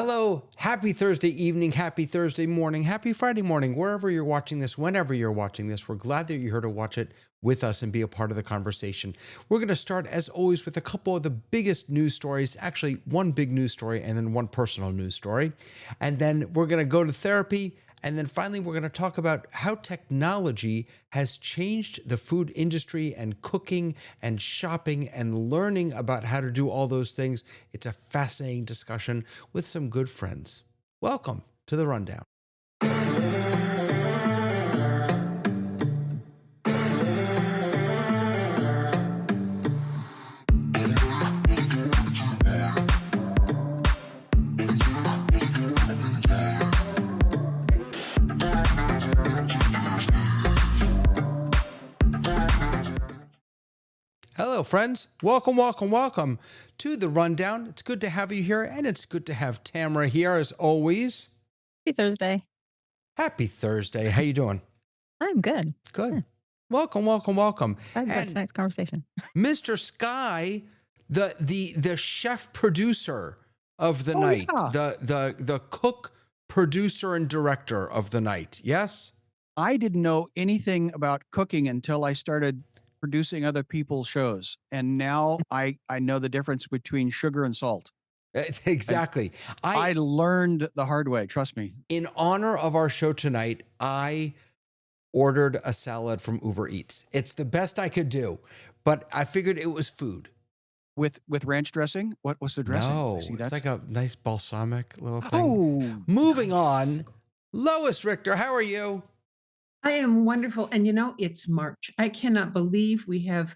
Hello, happy Thursday evening, happy Thursday morning, happy Friday morning, wherever you're watching this, whenever you're watching this. We're glad that you're here to watch it with us and be a part of the conversation. We're going to start, as always, with a couple of the biggest news stories, actually, one big news story and then one personal news story. And then we're going to go to therapy. And then finally, we're going to talk about how technology has changed the food industry and cooking and shopping and learning about how to do all those things. It's a fascinating discussion with some good friends. Welcome to the Rundown. Hello, friends. Welcome, welcome, welcome to the Rundown. It's good to have you here, and it's good to have Tamara here, as always. Happy Thursday. Happy Thursday. How you doing? I'm good. Good. Yeah. Welcome, welcome, welcome. Excited about And tonight's conversation. Mr. Sky, the chef producer of the night, Yeah. the cook, producer, and director of the night. Yes? I didn't know anything about cooking until I started producing other people's shows. And now I know the difference between sugar and salt. Exactly. I learned the hard way, trust me. In honor of our show tonight, I ordered a salad from Uber Eats. It's the best I could do, but I figured it was food. With ranch dressing? What was the dressing? No, See, it's that's like a nice balsamic little thing. oh, Moving nice. on, Lois Richter, how are you? I am wonderful. And it's March. I cannot believe we have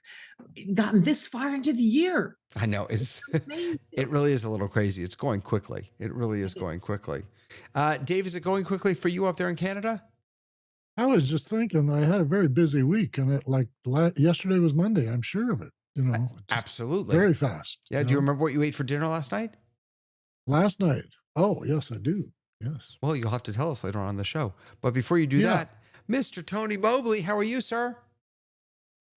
gotten this far into the year. I know it's Amazing. it really is a little crazy. It's going quickly. It really is going quickly. Dave, is it going quickly for you up there in Canada? I was just thinking I had a very busy week, and yesterday was Monday. I'm sure of it. Just Absolutely. very fast. Yeah. Do you remember what you ate for dinner last night? Last night? Oh, yes, I do. Yes. Well, you'll have to tell us later on the show. But before you do Yeah. that, Mr. Tony Mobley, how are you, sir?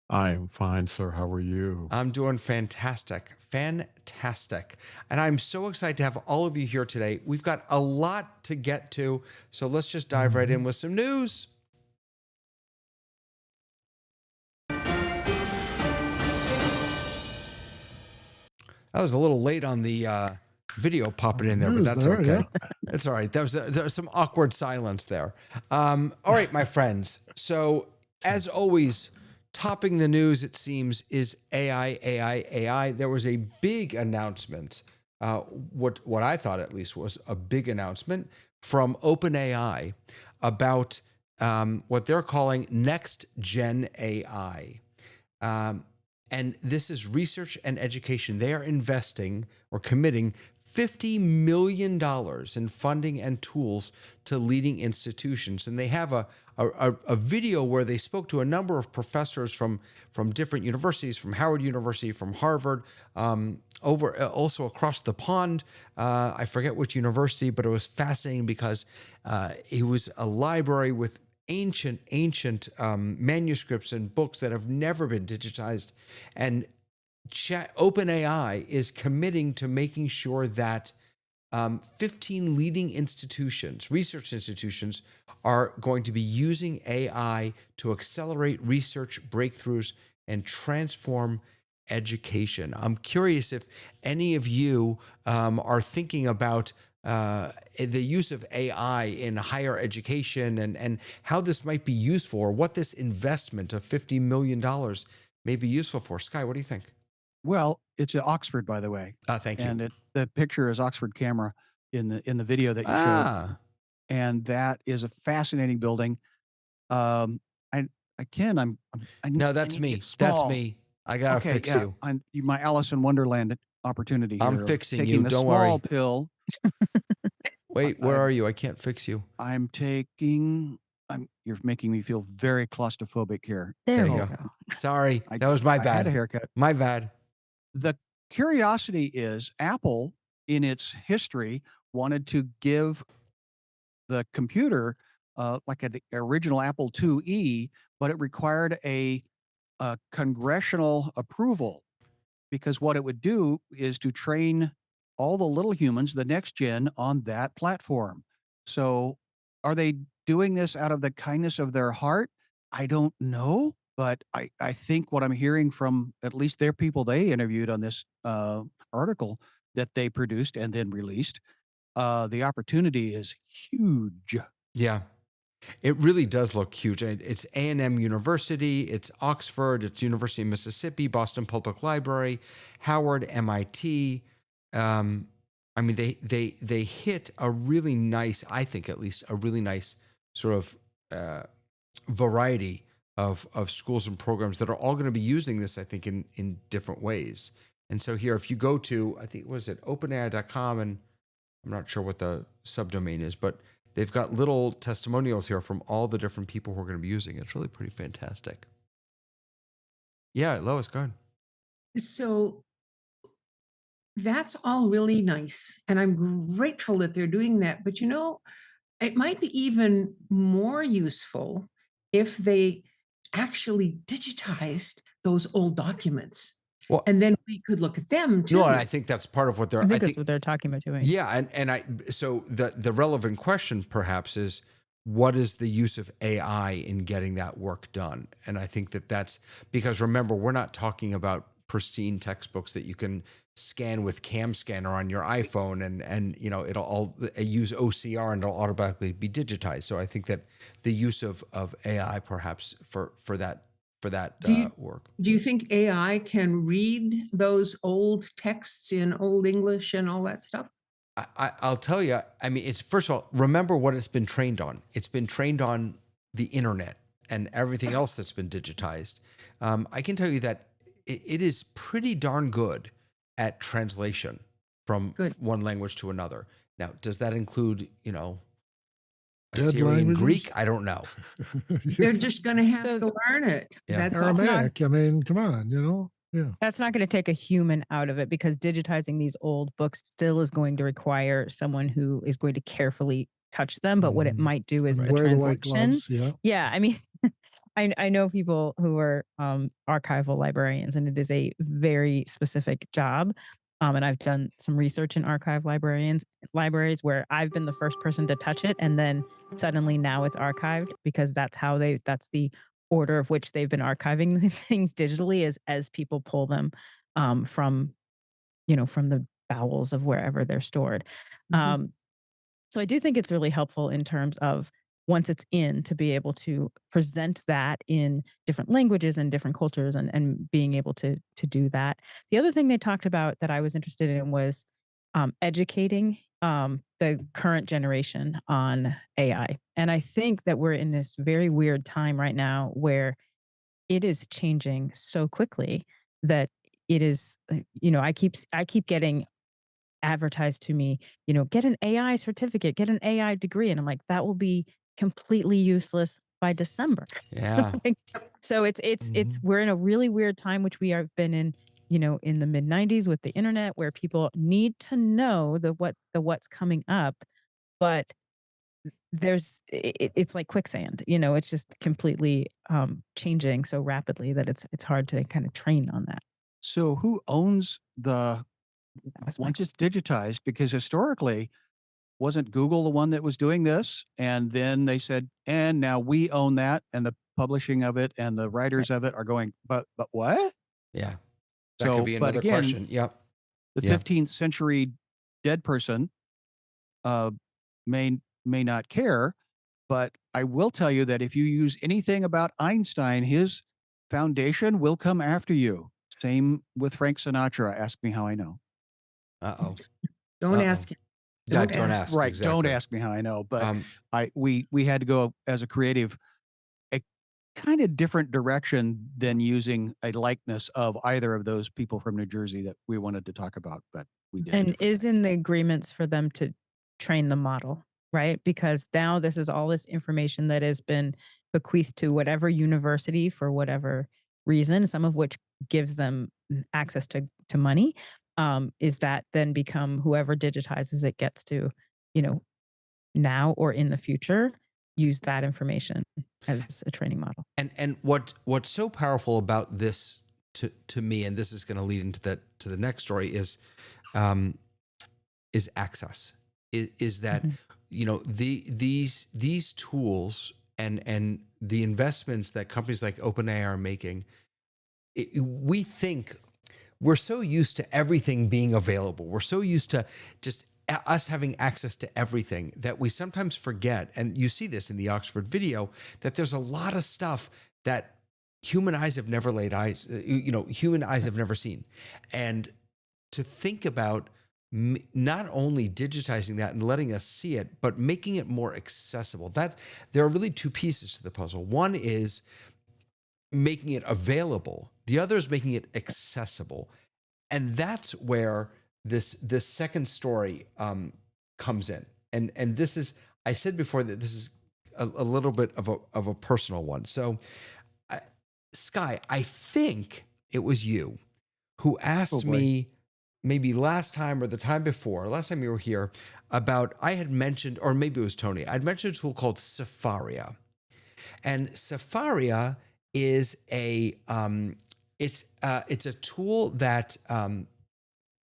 I am fine, sir. How are you? I'm doing fantastic. Fantastic. And I'm so excited to have all of you here today. We've got a lot to get to. So let's just dive right in with some news. That was a little late on the video popping in there, but News that's there, okay. yeah. That's all right. There was some awkward silence there. All right, my friends. So as always, topping the news, it seems, is AI. There was a big announcement, what I thought at least was a big announcement from OpenAI about what they're calling next gen AI. And this is research and education. They are investing or committing $50 million in funding and tools to leading institutions. And they have a video where they spoke to a number of professors from different universities, from Howard University, from Harvard, over also across the pond. I forget which university, but it was fascinating because it was a library with ancient manuscripts and books that have never been digitized. And OpenAI is committing to making sure that 15 leading institutions, research institutions, are going to be using AI to accelerate research breakthroughs and transform education. I'm curious if any of you are thinking about the use of AI in higher education and how this might be useful, or what this investment of $50 million may be useful for. Sky, what do you think? Well, it's at Oxford, by the way. Thank you. And the picture is Oxford camera in the video that you showed. Ah, And that is a fascinating building. I can. I no, I that's need to me. get That's small. me. I gotta Okay, fix yeah, you. I'm my Alice in Wonderland opportunity here I'm of fixing taking you. the Don't small worry. pill. Wait, I where are you? I can't fix you. I'm taking you're making me feel very claustrophobic here. There you we go. go. Sorry, I that was my I had bad. a haircut. My bad. The curiosity is Apple, in its history, wanted to give the computer, like the original Apple IIe, but it required a congressional approval, because what it would do is to train all the little humans, the next gen, on that platform. So are they doing this out of the kindness of their heart? I don't know. But I think what I'm hearing from at least their people they interviewed on this article that they produced and then released, the opportunity is huge. Yeah. It really does look huge. It's A&M University, it's Oxford, it's University of Mississippi, Boston Public Library, Howard, MIT. I mean, they hit a really nice, I think at least, a really nice sort of variety of schools and programs that are all going to be using this, I think, in different ways. And so here, if you go to, I think, was it openai.com, and I'm not sure what the subdomain is, but they've got little testimonials here from all the different people who are going to be using it. It's really pretty fantastic. Yeah, Lois, go ahead. So that's all really nice. And I'm grateful that they're doing that. But it might be even more useful if they actually digitized those old documents. Well, And then we could look at them too. no, and I think that's part of what they're. I think that's what they're talking about doing. Yeah, so the relevant question perhaps is, what is the use of AI in getting that work done? And I think that's because, remember, we're not talking about pristine textbooks that you can scan with Cam Scanner on your iPhone and it'll all use OCR and it'll automatically be digitized. So I think that the use of AI perhaps for that work. Do you think AI can read those old texts in Old English and all that stuff? I'll tell you, I mean, it's, first of all, remember what it's been trained on. It's been trained on the internet and everything else that's been digitized. I can tell you that it is pretty darn good at translation from one language to another. Now, does that include, Dead Assyrian languages? Greek? I don't know. They're just going to have to learn it. Yeah. That's all. Aramaic. I mean, come on, yeah. That's not going to take a human out of it, because digitizing these old books still is going to require someone who is going to carefully touch them. But what it might do is the Wear the white translation. gloves, yeah. Yeah, I mean, I know people who are archival librarians, and it is a very specific job. And I've done some research in libraries where I've been the first person to touch it, and then suddenly now it's archived, because that's the order of which they've been archiving things digitally, as people pull them from the bowels of wherever they're stored. Mhm. So I do think it's really helpful in terms of, once it's in, to be able to present that in different languages and different cultures, and being able to do that. The other thing they talked about that I was interested in was educating the current generation on AI. And I think that we're in this very weird time right now where it is changing so quickly that it is, I keep getting advertised to me, get an AI certificate, get an AI degree. And I'm like, that will be completely useless by December. Yeah. So it's we're in a really weird time, which we have been in, in the mid 90s with the internet, where people need to know what's coming up, but it's like quicksand, it's just completely changing so rapidly that it's hard to kind of train on that. So who owns That was my once it's digitized? Because historically, wasn't Google the one that was doing this? And then they said, and now we own that, and the publishing of it and the writers of it are going, but what? Yeah. That So, could be but another again, question. Yep. the Yeah. 15th century dead person uh, may not care, but I will tell you that if you use anything about Einstein, his foundation will come after you. Same with Frank Sinatra. Ask me how I know. Uh-oh. Don't Uh-oh. ask him. Yeah, Don't don't ask. ask. Right. Exactly. Don't ask me how I know. But Um, we had to go as a creative a kind of different direction than using a likeness of either of those people from New Jersey that we wanted to talk about, but we did. And is in the agreements for them to train the model, right? Because now this is all this information that has been bequeathed to whatever university for whatever reason, some of which gives them access to money. Is that then become, whoever digitizes it gets to, now or in the future, use that information as a training model. and what's so powerful about this to me, and this is going to lead into to the next story, is is access. Is that Mhm. these tools and the investments that companies like OpenAI are making, we think we're so used to everything being available. We're so used to just us having access to everything that we sometimes forget. And you see this in the Oxford video, that there's a lot of stuff that human eyes have never laid eyes, human eyes have never seen. And to think about not only digitizing that and letting us see it, but making it more accessible. There are really two pieces to the puzzle. One is making it available. The other is making it accessible. And that's where this second story comes in. And this is, I said before that this is a little bit of a personal one. So, Sky, I think it was you who asked me maybe last time or the time before, last time you were here, about, I had mentioned, or maybe it was Tony, I'd mentioned a tool called Safaria. And Safaria is it's a tool that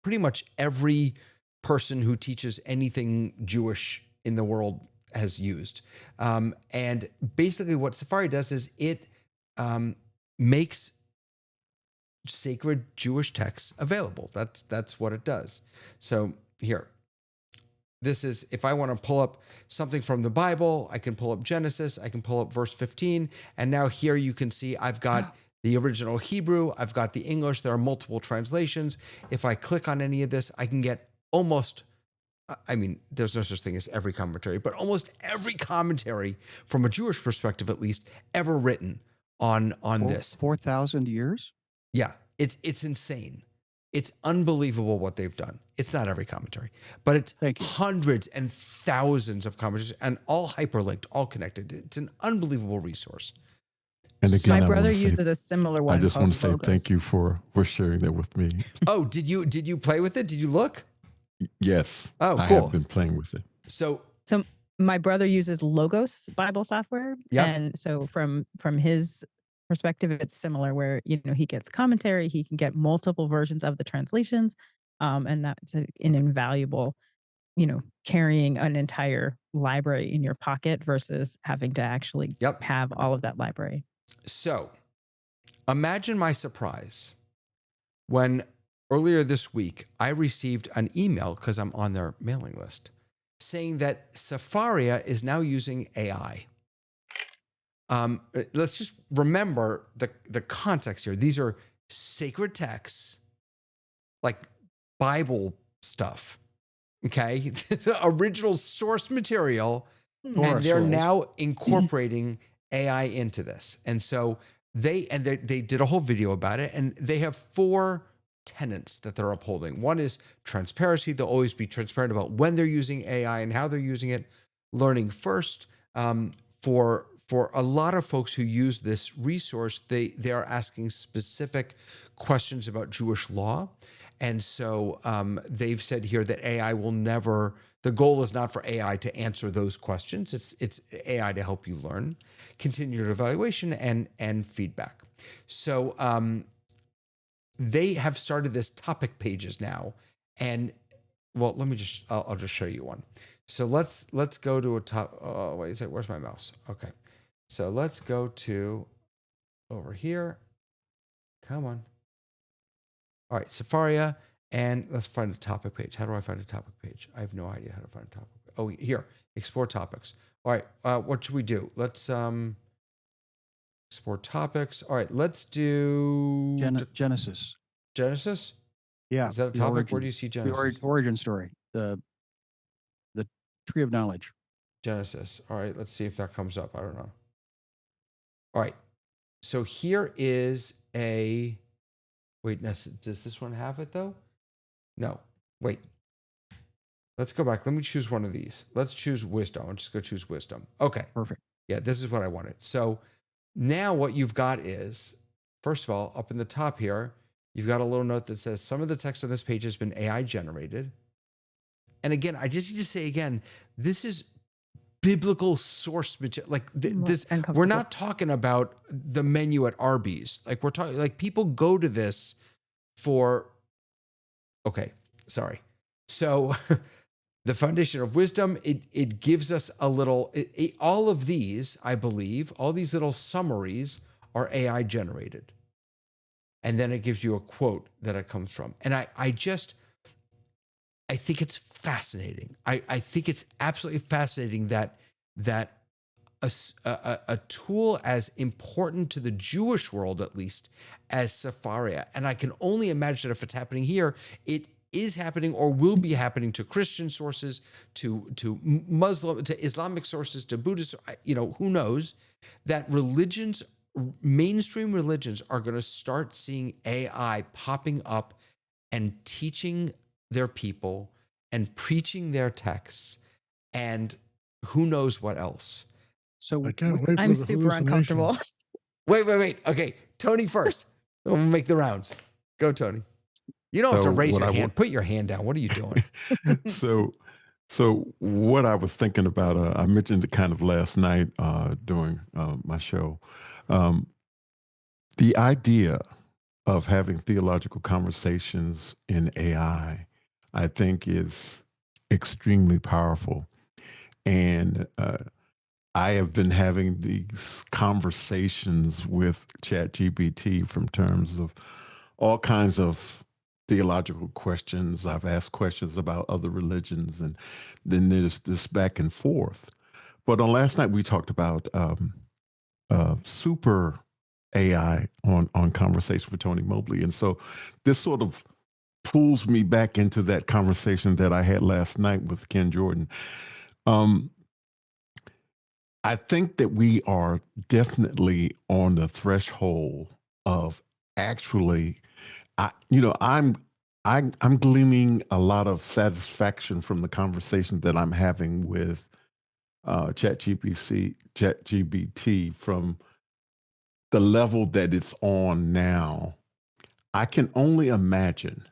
pretty much every person who teaches anything Jewish in the world has used. And basically what Safari does is it makes sacred Jewish texts available. That's what it does. So here, this is, if I want to pull up something from the Bible, I can pull up Genesis, I can pull up verse 15. And now here you can see I've got the original Hebrew, I've got the English, there are multiple translations. If I click on any of this, I can get almost, there's no such thing as every commentary, but almost every commentary from a Jewish perspective, at least, ever written on this. 4,000 years? Yeah, it's insane. It's unbelievable what they've done. It's not every commentary, but it's hundreds and thousands of commentaries and all hyperlinked, all connected. It's an unbelievable resource. And again, my brother uses a similar one. I just want to say Logos. thank you for sharing that with me. Oh, did you play with it? Did you look? Yes. Oh, cool. I have been playing with it. So my brother uses Logos Bible software. Yep. And so from his perspective, it's similar where, he gets commentary, he can get multiple versions of the translations. And that's an invaluable, carrying an entire library in your pocket versus having to actually have all of that library. So imagine my surprise when earlier this week I received an email, because I'm on their mailing list, saying that Safaria is now using AI. Let's just remember the context here. These are sacred texts, like Bible stuff, okay? Original source material, and they're now incorporating AI into this. And so they did a whole video about it, and they have 4 tenets that they're upholding. One is transparency. They'll always be transparent about when they're using AI and how they're using it. Learning first. For a lot of folks who use this resource, they are asking specific questions about Jewish law. And so they've said here that AI will never, the goal is not for AI to answer those questions. It's AI to help you learn, continued evaluation, and feedback. So they have started this topic pages now. And well, I'll just show you one. So let's go to a top, oh, wait a second, where's my mouse? Okay. So let's go to over here. Come on. All right, Safaria, and let's find a topic page. How do I find a topic page? I have no idea how to find a topic page. Oh, here, explore topics. All right, what should we do? Let's explore topics. All right, let's do Genesis. Genesis? Yeah. Is that a topic? Where do you see Genesis? The origin story. The tree of knowledge. Genesis. All right, let's see if that comes up. I don't know. All right, so here is a, wait, does this one have it though? No, wait. Let's go back. Let me choose one of these. Let's choose wisdom. I'm just going to choose wisdom. Okay. Perfect. Yeah, this is what I wanted. So now what you've got is, first of all, up in the top here, you've got a little note that says some of the text on this page has been AI generated. And again, I just need to say again, this is biblical source material. Like this, we're not talking about the menu at Arby's. Like we're talking, like people go to this for, okay, sorry. So the foundation of wisdom. It gives us a little, all of these, I believe, all these little summaries are AI generated. And then it gives you a quote that it comes from. And I think it's fascinating. I think it's absolutely fascinating that a tool as important to the Jewish world, at least, as Sepharia. And I can only imagine that if it's happening here, it is happening or will be happening to Christian sources, to Muslim, to Islamic sources, to Buddhist, who knows, that religions, mainstream religions, are going to start seeing AI popping up and teaching their people and preaching their texts and who knows what else. So I can't wait for I'm the super uncomfortable. hallucinations. Wait. Okay, Tony first. We'll make the rounds. Go, Tony. You don't have to So raise what your I hand. Put your hand down. What are you doing? so so what I was thinking about, I mentioned it kind of last night during my show. Um, the idea of having theological conversations in AI, I think, is extremely powerful. And I have been having these conversations with ChatGPT from terms of all kinds of theological questions. I've asked questions about other religions, and then there's this back and forth. But on last night, we talked about super AI on Conversation with Tony Mobley. And so this sort of pulls me back into that conversation that I had last night with Ken Jordan. I think that we are definitely on the threshold of actually, I'm gleaning a lot of satisfaction from the conversation that I'm having with ChatGPT from the level that it's on now. I can only imagine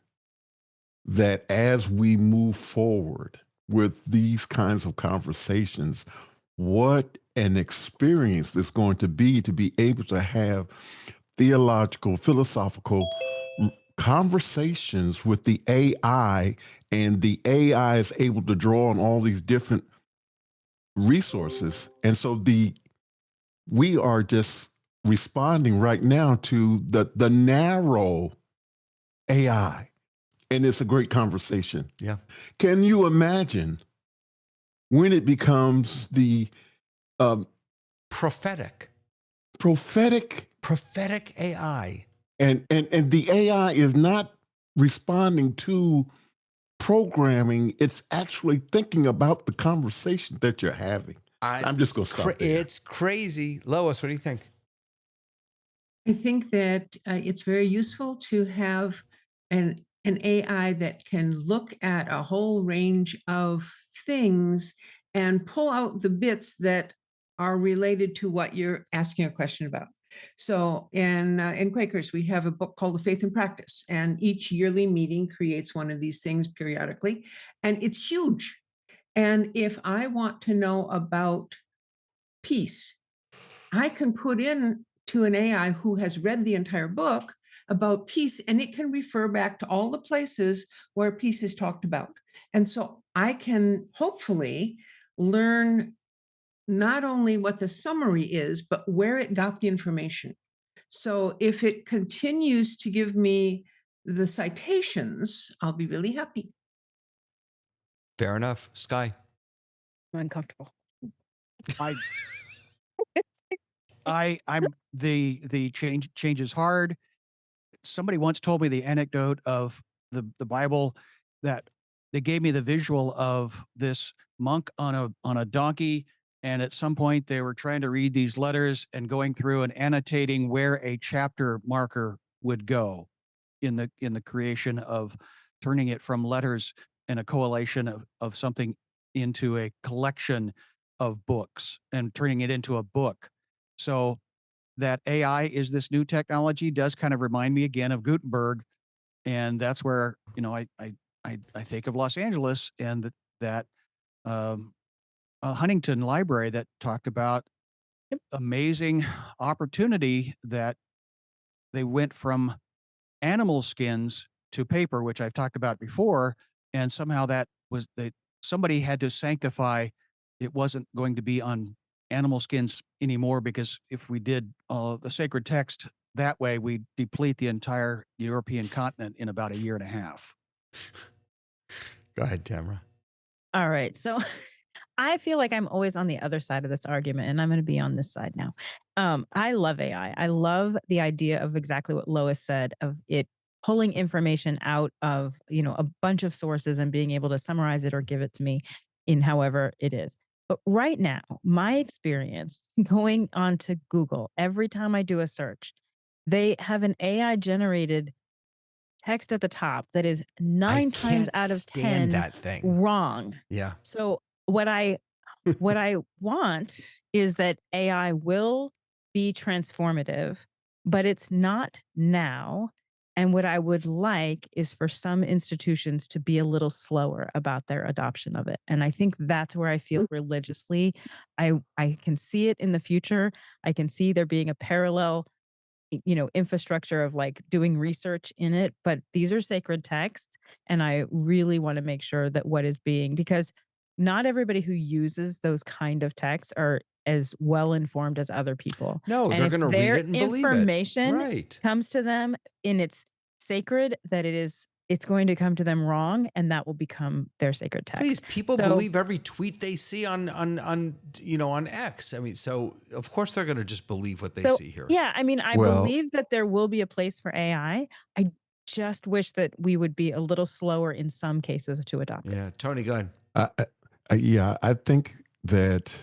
that as we move forward with these kinds of conversations, what an experience it's going to be able to have theological, philosophical conversations with the AI, and the AI is able to draw on all these different resources. And so we are just responding right now to the narrow AI. And it's a great conversation. Yeah. Can you imagine when it becomes the Prophetic AI. and the AI is not responding to programming, it's actually thinking about the conversation that you're having. I'm just going to stop there. It's crazy. Lois, what do you think? I think that it's very useful to have an AI that can look at a whole range of things and pull out the bits that are related to what you're asking a question about. So in Quakers, we have a book called The Faith and Practice, and each yearly meeting creates one of these things periodically, and it's huge. And if I want to know about peace, I can put in to an AI who has read the entire book about peace, and it can refer back to all the places where peace is talked about. And so I can hopefully learn not only what the summary is, but where it got the information. So if it continues to give me the citations, I'll be really happy. Fair enough. Sky. I'm uncomfortable. I'm the change is hard. Somebody once told me the anecdote of the Bible, that they gave me the visual of this monk on a donkey, and at some point they were trying to read these letters and going through and annotating where a chapter marker would go in the creation of turning it from letters and a collation of something into a collection of books and turning it into a book. So that AI is this new technology does kind of remind me again of Gutenberg. And that's where, I think of Los Angeles and that Huntington Library that talked about amazing opportunity that they went from animal skins to paper, which I've talked about before. And somehow that was somebody had to sanctify it wasn't going to be on animal skins anymore, because if we did the sacred text that way, we'd deplete the entire European continent in about a year and a half. Go ahead, Tamara. All right. So I feel like I'm always on the other side of this argument, and I'm going to be on this side now. I love AI. I love the idea of exactly what Lois said, of it pulling information out of, a bunch of sources and being able to summarize it or give it to me in however it is. But right now, my experience going onto Google, every time I do a search, they have an AI generated text at the top that is I 9 times can't out of stand 10 that thing. wrong. Yeah. So what I want is that AI will be transformative, but it's not now. And what I would like is for some institutions to be a little slower about their adoption of it. And I think that's where I feel religiously I can see it in the future. I can see there being a parallel infrastructure of like doing research in it, but these are sacred texts. And I really want to make sure that what is being, because not everybody who uses those kind of texts are as well informed as other people. No, And they're if going to read their it and believe it. information Right. comes to them in its sacred, that it's going to come to them wrong, and that will become their sacred text. Please, people So- believe every tweet they see on X. I mean, so of course they're going to just believe what they So, see here. yeah, I mean, I Well- believe that there will be a place for AI. I just wish that we would be a little slower in some cases to adopt it. Yeah. Tony, go ahead. I think that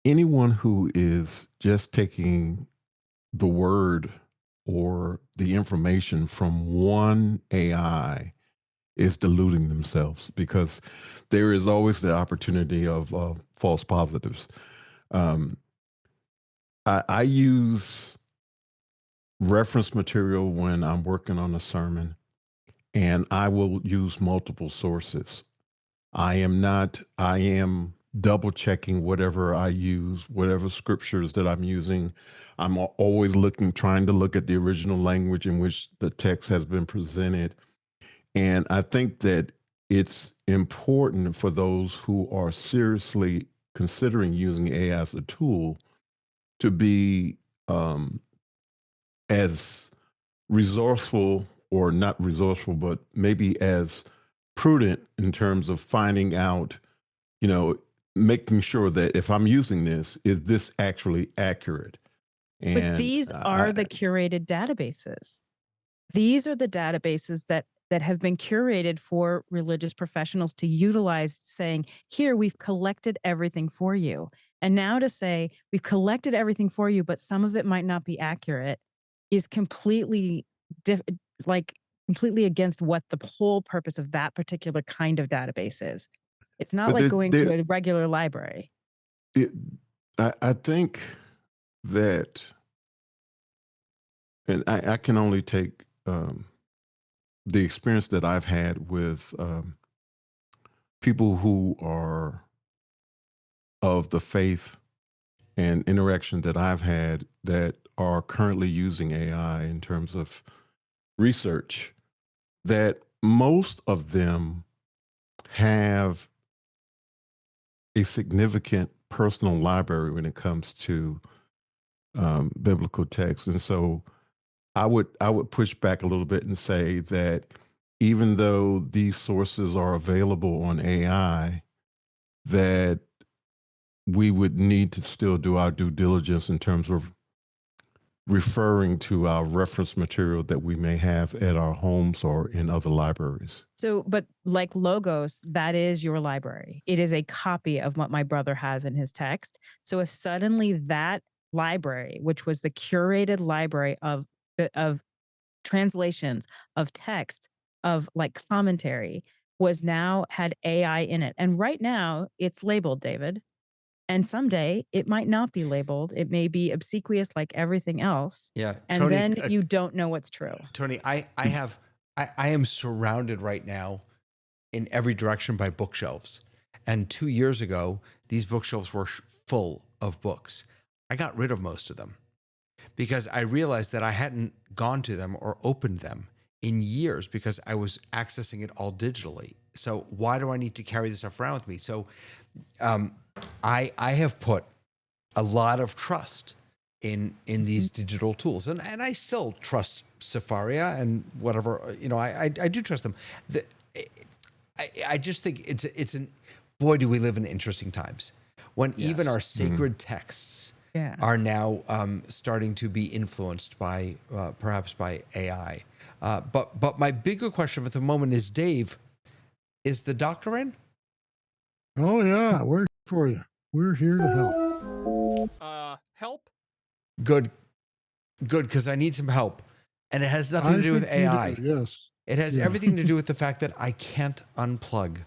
anyone who is just taking the word or the information from one AI is deluding themselves, because there is always the opportunity of false positives. I use reference material when I'm working on a sermon, and I will use multiple sources. I am double checking whatever I use, whatever scriptures that I'm using. I'm always trying to look at the original language in which the text has been presented. And I think that it's important for those who are seriously considering using AI as a tool to be as resourceful, or not resourceful, but maybe as prudent in terms of finding out, making sure that if I'm using this, is this actually accurate? And But these are the curated databases. These are the databases that have been curated for religious professionals to utilize, saying, here, we've collected everything for you. And now to say, we've collected everything for you, but some of it might not be accurate, is completely completely against what the whole purpose of that particular kind of database is. It's not But like there- going there- to a regular library. I think that, and I can only take the experience that I've had with people who are of the faith and interaction that I've had that are currently using AI in terms of research, that most of them have a significant personal library when it comes to biblical text. And so I would push back a little bit and say that even though these sources are available on AI, that we would need to still do our due diligence in terms of referring to our reference material that we may have at our homes or in other libraries. So, but like Logos, that is your library. It is a copy of what my brother has in his text. So if suddenly that library, which was the curated library of translations, of text, of like commentary, was now had AI in it. And right now it's labeled, David. And someday it might not be labeled. It may be obsequious like everything else. Yeah. And Tony, then you don't know what's true. Tony, I am surrounded right now in every direction by bookshelves. And 2 years ago, these bookshelves were full of books. I got rid of most of them because I realized that I hadn't gone to them or opened them in years because I was accessing it all digitally. So why do I need to carry this stuff around with me? So I have put a lot of trust in these digital tools, and I still trust Safaria and whatever, I do trust them. I just think it's an boy, do we live in interesting times when even our sacred texts are now starting to be influenced by perhaps by AI. But my bigger question at the moment is, Dave, is the doctor in? Oh yeah, we're here for you. We're here to help. Help? Good, because I need some help. And it has nothing to do with think you AI. do, yes. It has everything to do with the fact that I can't unplug.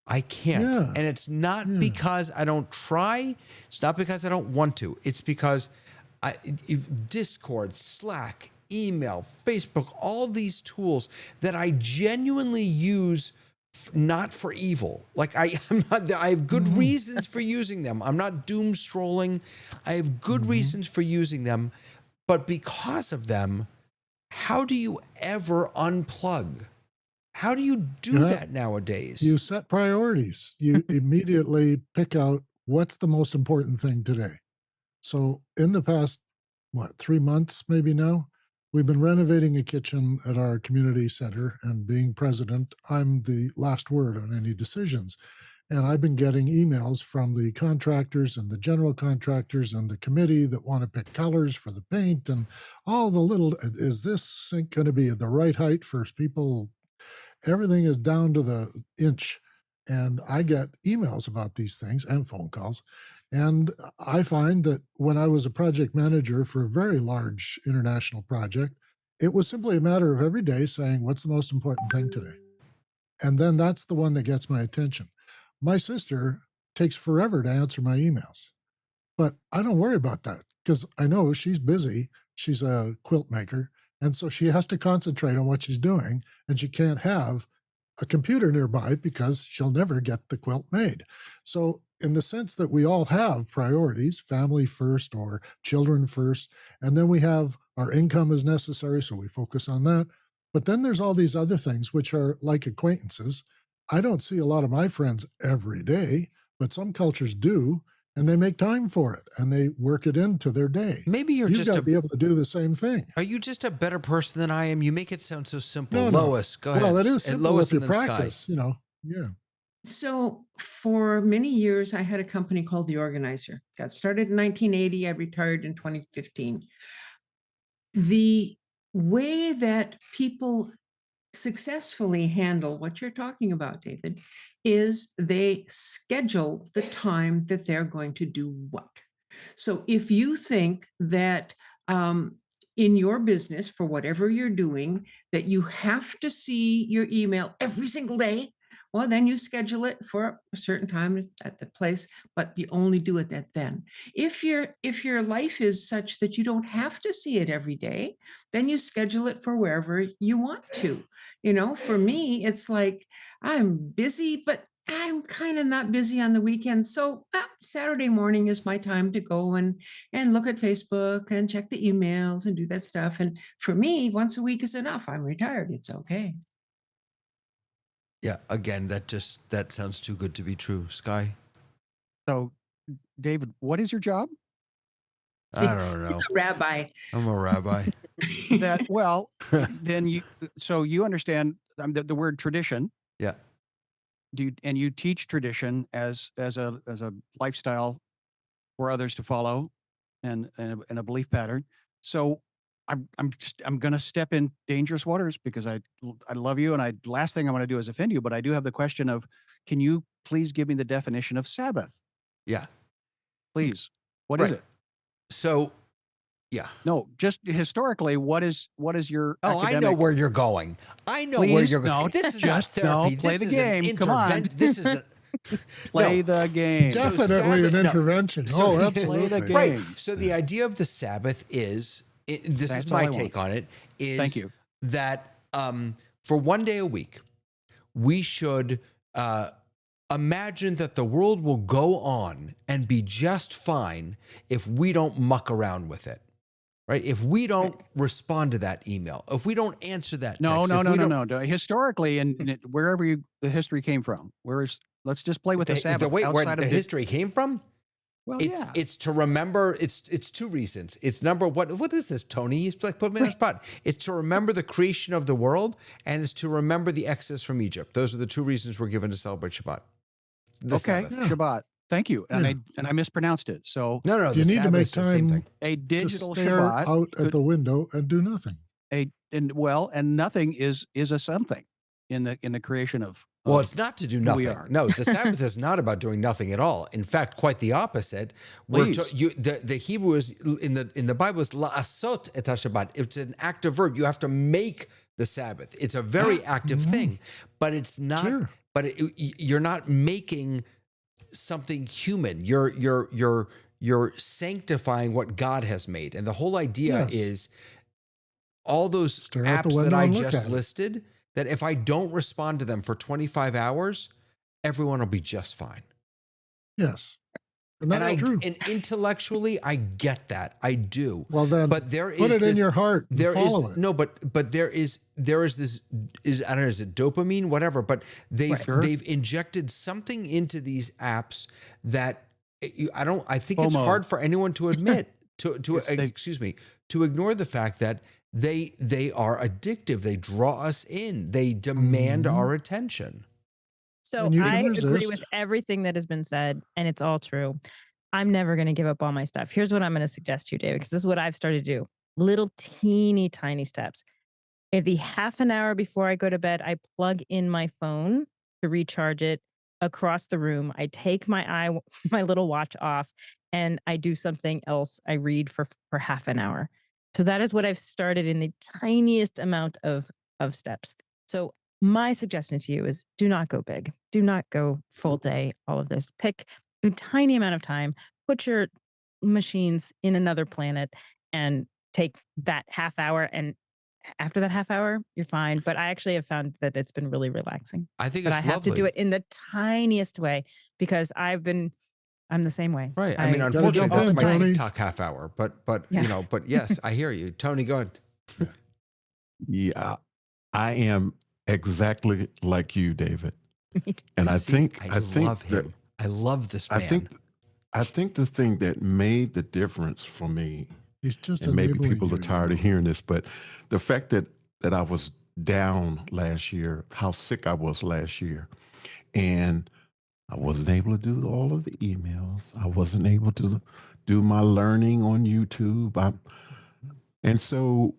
I can't. Yeah. And it's not because I don't try. It's not because I don't want to. It's because Discord, Slack, email, Facebook, all these tools that I genuinely use not for evil. Like I have good reasons for using them. I'm not doom strolling. I have good reasons for using them. But because of them, how do you ever unplug? How do you do that nowadays? You set priorities. You immediately pick out what's the most important thing today. So in the past, 3 months maybe now, we've been renovating a kitchen at our community center, and being president, I'm the last word on any decisions. And I've been getting emails from the contractors and the general contractors and the committee that want to pick colors for the paint and all the little, is this sink going to be the right height for people? Everything is down to the inch. And I get emails about these things and phone calls. And I find that when I was a project manager for a very large international project, it was simply a matter of every day saying, what's the most important thing today? And then that's the one that gets my attention. My sister takes forever to answer my emails, but I don't worry about that because I know she's busy. She's a quilt maker. And so she has to concentrate on what she's doing, and she can't have a computer nearby because she'll never get the quilt made. So in the sense that we all have priorities, family first or children first, and then we have our income is necessary, so we focus on that. But then there's all these other things which are like acquaintances. I don't see a lot of my friends every day, but some cultures do, and they make time for it and they work it into their day. Maybe you've got to be able to do the same thing. Are you just a better person than I am? You make it sound so simple. No. Lois, go ahead. Well, it is simple Lois with your and then practice, Sky. Yeah. So for many years, I had a company called The Organizer. Got started in 1980. I retired in 2015. The way that people successfully handle what you're talking about, David, is they schedule the time that they're going to do what. So if you think that in your business, for whatever you're doing, that you have to see your email every single day, well, then you schedule it for a certain time at the place, but you only do it at then. If your life is such that you don't have to see it every day, then you schedule it for wherever you want to. For me, it's like I'm busy, but I'm kind of not busy on the weekend. So Saturday morning is my time to go and look at Facebook and check the emails and do that stuff. And for me, once a week is enough. I'm retired. It's okay. Yeah, again, that sounds too good to be true. Sky? So, David, what is your job? I don't know. He's a rabbi. I'm a rabbi. Then you understand the word tradition. Yeah. You teach tradition as a lifestyle for others to follow and a belief pattern. So I'm going to step in dangerous waters because I love you, and last thing I want to do is offend you, but I do have the question of, can you please give me the definition of Sabbath? Yeah. Please. What is it? So, yeah. No, just historically, what is your I know where you're going. I know where you're going. No, this is not therapy. play this the is game. Come on. This is a play the game. Definitely an intervention. So Absolutely. Play the game. Right. So the idea of the Sabbath is, this That's is my all I take on it, is Thank you. that for one day a week, we should imagine that the world will go on and be just fine if we don't muck around with it. right? If we don't respond to that email, if we don't answer that No, text, no, if no, we no, don't, no. Historically, and wherever the history came from, let's just play with the Sabbath where outside the of history came from, well, yeah. it's to remember. It's two reasons. It's number what is this, Tony? He's like put me on the spot. It's to remember the creation of the world, and it's to remember the exodus from Egypt. Those are the two reasons we're given to celebrate Shabbat. The Okay, Sabbath. Yeah. Shabbat. Thank you. And I mispronounced it. So No, You the need to make Sabbath's the same time thing. a to digital stare Shabbat out at could- the window and do nothing. and nothing is a something in the creation of Well, it's not to do who nothing. we are. No, the Sabbath is not about doing nothing at all. In fact, quite the opposite. Please. The Hebrew is in the Bible is la'asot et Shabbat. It's an active verb. You have to make the Sabbath. It's a very active thing, but it's not. Sure. But you're not making something human. You're sanctifying what God has made, and the whole idea Yes. is all those Stare out the apps that window I and look just at it. listed, that if I don't respond to them for 25 hours, everyone will be just fine. Yes. And that's true. And intellectually, I get that. I do. Well, then But there is put it in this- your heart and there follow is it. no, but there is this I don't know, is it dopamine, whatever, but they've injected something into these apps that I think it's FOMO. hard for anyone to admit to It's- to ignore the fact that they are addictive. They draw us in. They demand our attention. So And you I can agree resist. with everything that has been said, and it's all true. I'm never going to give up all my stuff. Here's what I'm going to suggest to you, David, because this is what I've started to do. Little teeny tiny steps. At the half an hour before I go to bed, I plug in my phone to recharge it across the room. I take my little watch off, and I do something else. I read for half an hour. So that is what I've started in the tiniest amount of steps. So my suggestion to you is do not go big. Do not go full day, all of this. Pick a tiny amount of time, put your machines in another planet and take that half hour. And after that half hour, you're fine. But I actually have found that it's been really relaxing. I think But it's I have lovely. to do it in the tiniest way because I'm the same way. Right. I mean, do unfortunately, jump that's in, my Tony. TikTok half hour. But Yeah. but yes, I hear you, Tony. Go ahead. Yeah, I am exactly like you, David. Me too. And I See, think I think love that- him. I love this man. I think the thing that made the difference for me, He's just and maybe enabling people you, are tired of hearing this, but the fact that I was down last year, how sick I was last year, and I wasn't able to do all of the emails. I wasn't able to do my learning on YouTube. And so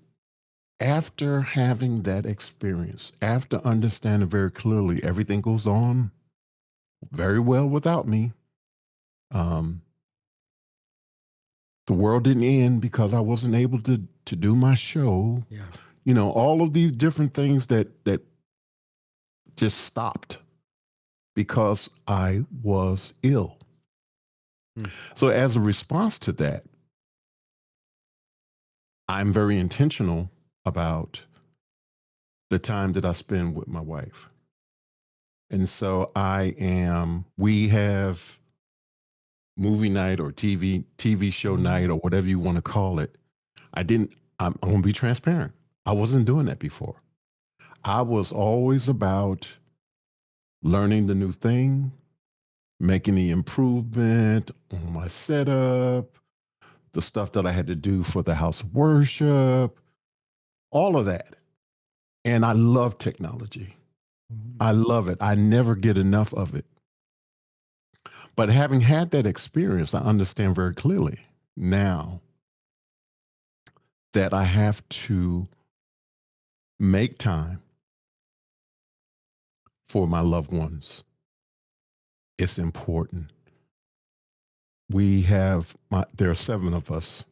after having that experience, after understanding very clearly everything goes on very well without me, the world didn't end because I wasn't able to do my show. Yeah. You know, all of these different things that just stopped because I was ill. So as a response to that, I'm very intentional about the time that I spend with my wife. And so we have movie night or TV show night or whatever you want to call it. I'm going to be transparent. I wasn't doing that before. I was always about learning the new thing, making the improvement on my setup, the stuff that I had to do for the house of worship, all of that. And I love technology. I love it. I never get enough of it. But having had that experience, I understand very clearly now that I have to make time for my loved ones. It's important. There are 7 of us.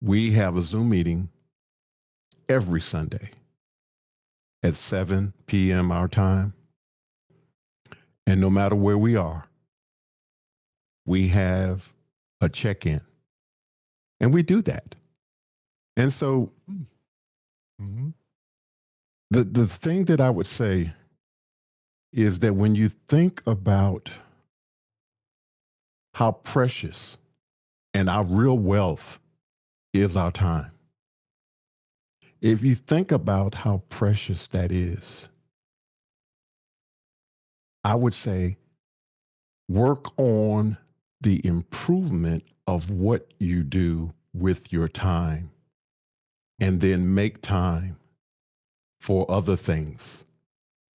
We have a Zoom meeting every Sunday at 7 p.m. our time. And no matter where we are, we have a check-in. And we do that. And so the thing that I would say is that when you think about how precious And our real wealth is our time. If you think about how precious that is, I would say work on the improvement of what you do with your time, and then make time for other things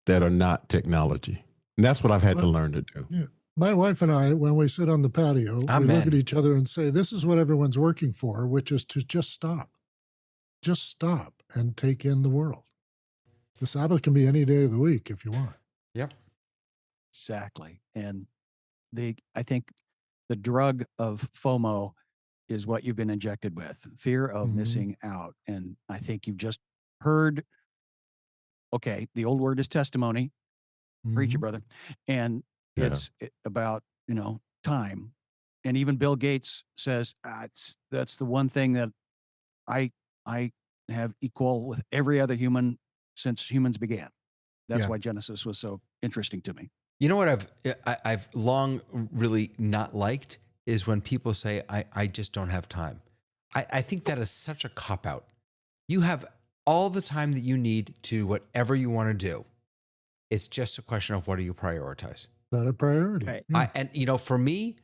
that are not technology. And that's what I've had to Well, learn to do. yeah. My wife and I, when we sit on the patio, we look Amen. at each other and say, this is what everyone's working for, which is to just stop. Just stop and take in the world. The Sabbath can be any day of the week if you want. Yep. Exactly. And I think the drug of FOMO is what you've been injected with, fear of Mhm. missing out. And I think you've just heard, okay, the old word is testimony. Preach it, Mhm. brother. And Yeah. it's about, time. And even Bill Gates says, that's the one thing that I have equal with every other human since humans began. That's Yeah. why Genesis was so interesting to me. You know what I've long really not liked is when people say, I just don't have time. I think that is such a cop out. You have all the time that you need to do whatever you want to do. It's just a question of what do you prioritize. Not a priority. Right. Yeah. And for me,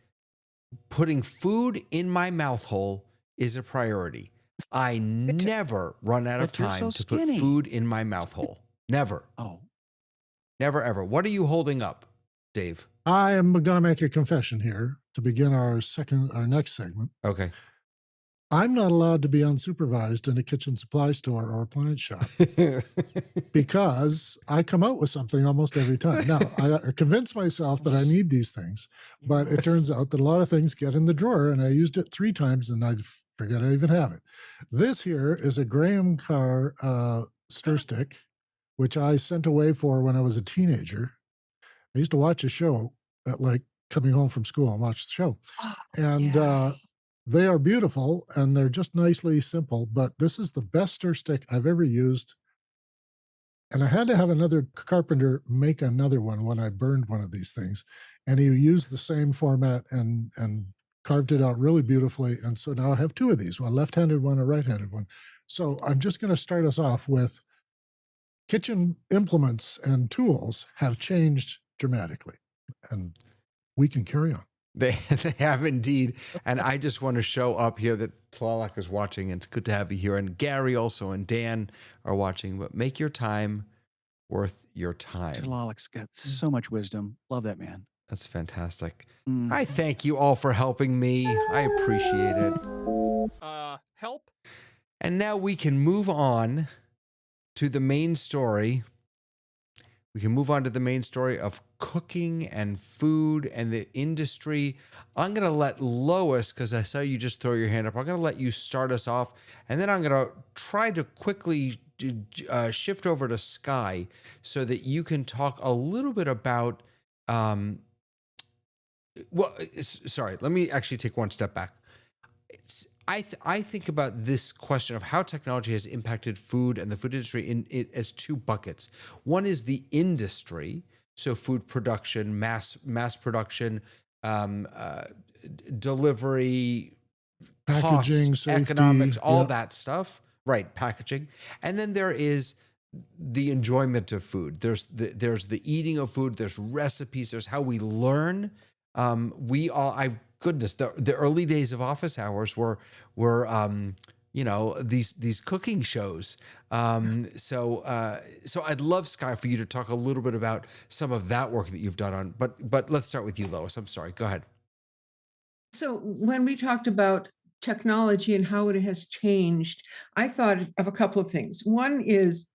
putting food in my mouth hole is a priority. I never run out of But you're time so to put skinny. food in my mouth hole. Never. Oh, Never ever. What are you holding up, Dave? I am going to make a confession here to begin our next segment. Okay. I'm not allowed to be unsupervised in a kitchen supply store or appliance shop because I come out with something almost every time. Now, I convince myself that I need these things, but it turns out that a lot of things get in the drawer, and I used it 3 times and I forget I even have it. This here is a Graham Carr stir stick, which I sent away for when I was a teenager. I used to watch a show at coming home from school and watch the show. And they are beautiful and they're just nicely simple, but this is the best stir stick I've ever used. And I had to have another carpenter make another one when I burned one of these things. And he used the same format and carved it out really beautifully. And so now I have 2 of these, one left-handed one, a right-handed one. So I'm just going to start us off with kitchen implements and tools have changed dramatically, and we can carry on. They have indeed. And I just want to show up here that Tlalak is watching, and it's good to have you here. And Gary also and Dan are watching, but make your time worth your time. Jalale's got so much wisdom. Love that man. That's fantastic. Mm. I thank you all for helping me. I appreciate it. Help? And now we can move on to the main story. We can move on to the main story of cooking and food and the industry. I'm going to let Lois, because I saw you just throw your hand up, I'm going to let you start us off. And then I'm going to try to quickly shift over to Sky so that you can talk a little bit about, sorry, let me actually take one step back. I think about this question of how technology has impacted food and the food industry in it as 2 buckets. One is the industry, so food production, mass production, delivery, Packaging, costs, safety, economics, all yep. that stuff. Right, packaging, and then there is the enjoyment of food. There's the eating of food. There's recipes. There's how we learn. Goodness, the early days of office hours were these cooking shows. So I'd love, Sky, for you to talk a little bit about some of that work that you've done on. But let's start with you, Lois. I'm sorry. Go ahead. So when we talked about technology and how it has changed, I thought of a couple of things. One is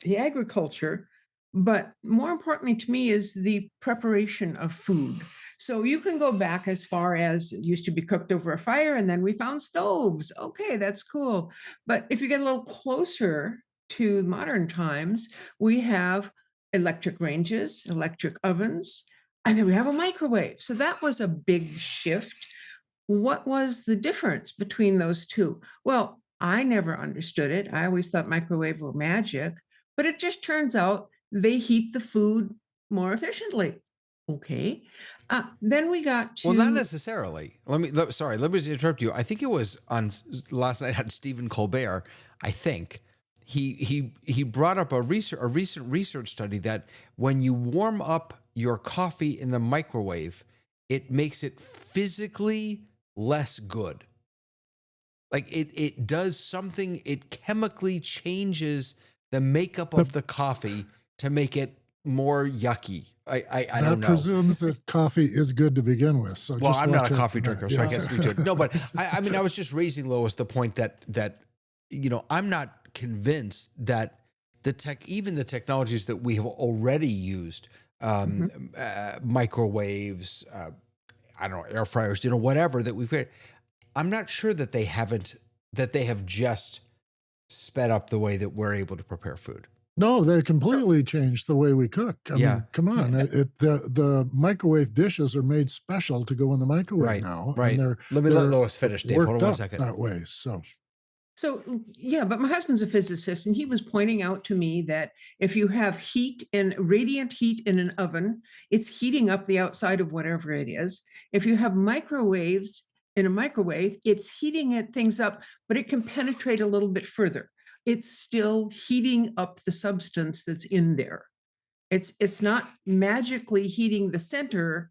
the agriculture, but more importantly to me is the preparation of food. So you can go back as far as it used to be cooked over a fire, and then we found stoves. Okay, that's cool. But if you get a little closer to modern times, we have electric ranges, electric ovens, and then we have a microwave. So that was a big shift. What was the difference between those 2? Well, I never understood it. I always thought microwave were magic, but it just turns out they heat the food more efficiently. Okay. Then we got to. Well, not necessarily. Let me interrupt you. I think it was on last night on Stephen Colbert. I think he brought up a recent research study that when you warm up your coffee in the microwave, it makes it physically less good. Like it does something. It chemically changes the makeup of the coffee to make it more yucky. I don't know. That presumes that coffee is good to begin with. So Well, just I'm watch not a out coffee for drinker, that. so I Yeah. guess we could. No, but I mean, I was just raising, Lois, the point that I'm not convinced that even the technologies that we have already used, microwaves, I don't know, air fryers, whatever that we've created, I'm not sure that they have just sped up the way that we're able to prepare food. No, they completely changed the way we cook. I mean, come on. The microwave dishes are made special to go in the microwave now. Right. And Let me let Lois finish, Dave. Hold on worked one up second. that way. So, yeah, but my husband's a physicist, and he was pointing out to me that if you have radiant heat in an oven, it's heating up the outside of whatever it is. If you have microwaves in a microwave, it's heating things up, but it can penetrate a little bit further. It's still heating up the substance that's in there. It's not magically heating the center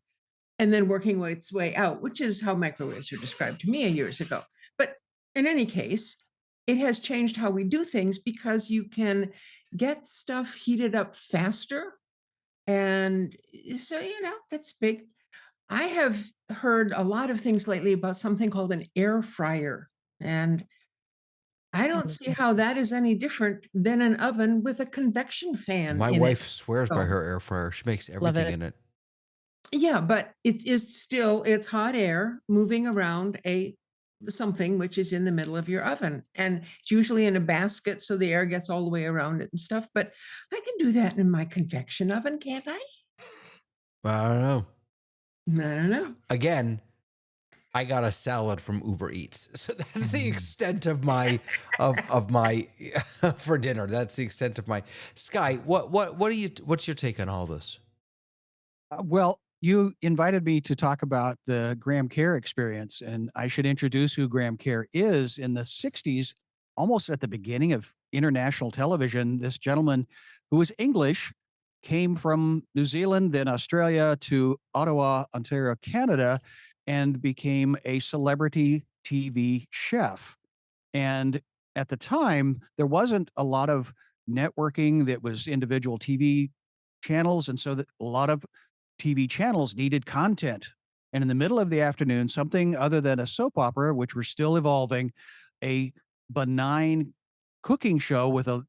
and then working its way out, which is how microwaves were described to me years ago. But in any case, it has changed how we do things because you can get stuff heated up faster. And so, that's big. I have heard a lot of things lately about something called an air fryer. And I don't see how that is any different than an oven with a convection fan My in wife it. swears by So- her air fryer. She makes Love everything it. in it. Yeah, but it's hot air moving around something which is in the middle of your oven, and it's usually in a basket so the air gets all the way around it and stuff. But I can do that in my convection oven, can't I? I don't know. I don't know. Again, I got a salad from Uber Eats, so that's the extent of my of my for dinner. That's the extent of my Sky. What's your take on all this? Well, you invited me to talk about the Graham Kerr experience, and I should introduce who Graham Kerr is. In the 60s, almost at the beginning of international television, this gentleman who was English came from New Zealand, then Australia to Ottawa, Ontario, Canada, and became a celebrity TV chef. And at the time, there wasn't a lot of networking that was individual TV channels. And so that a lot of TV channels needed content. And in the middle of the afternoon, something other than a soap opera, which we're still evolving, a benign cooking show with a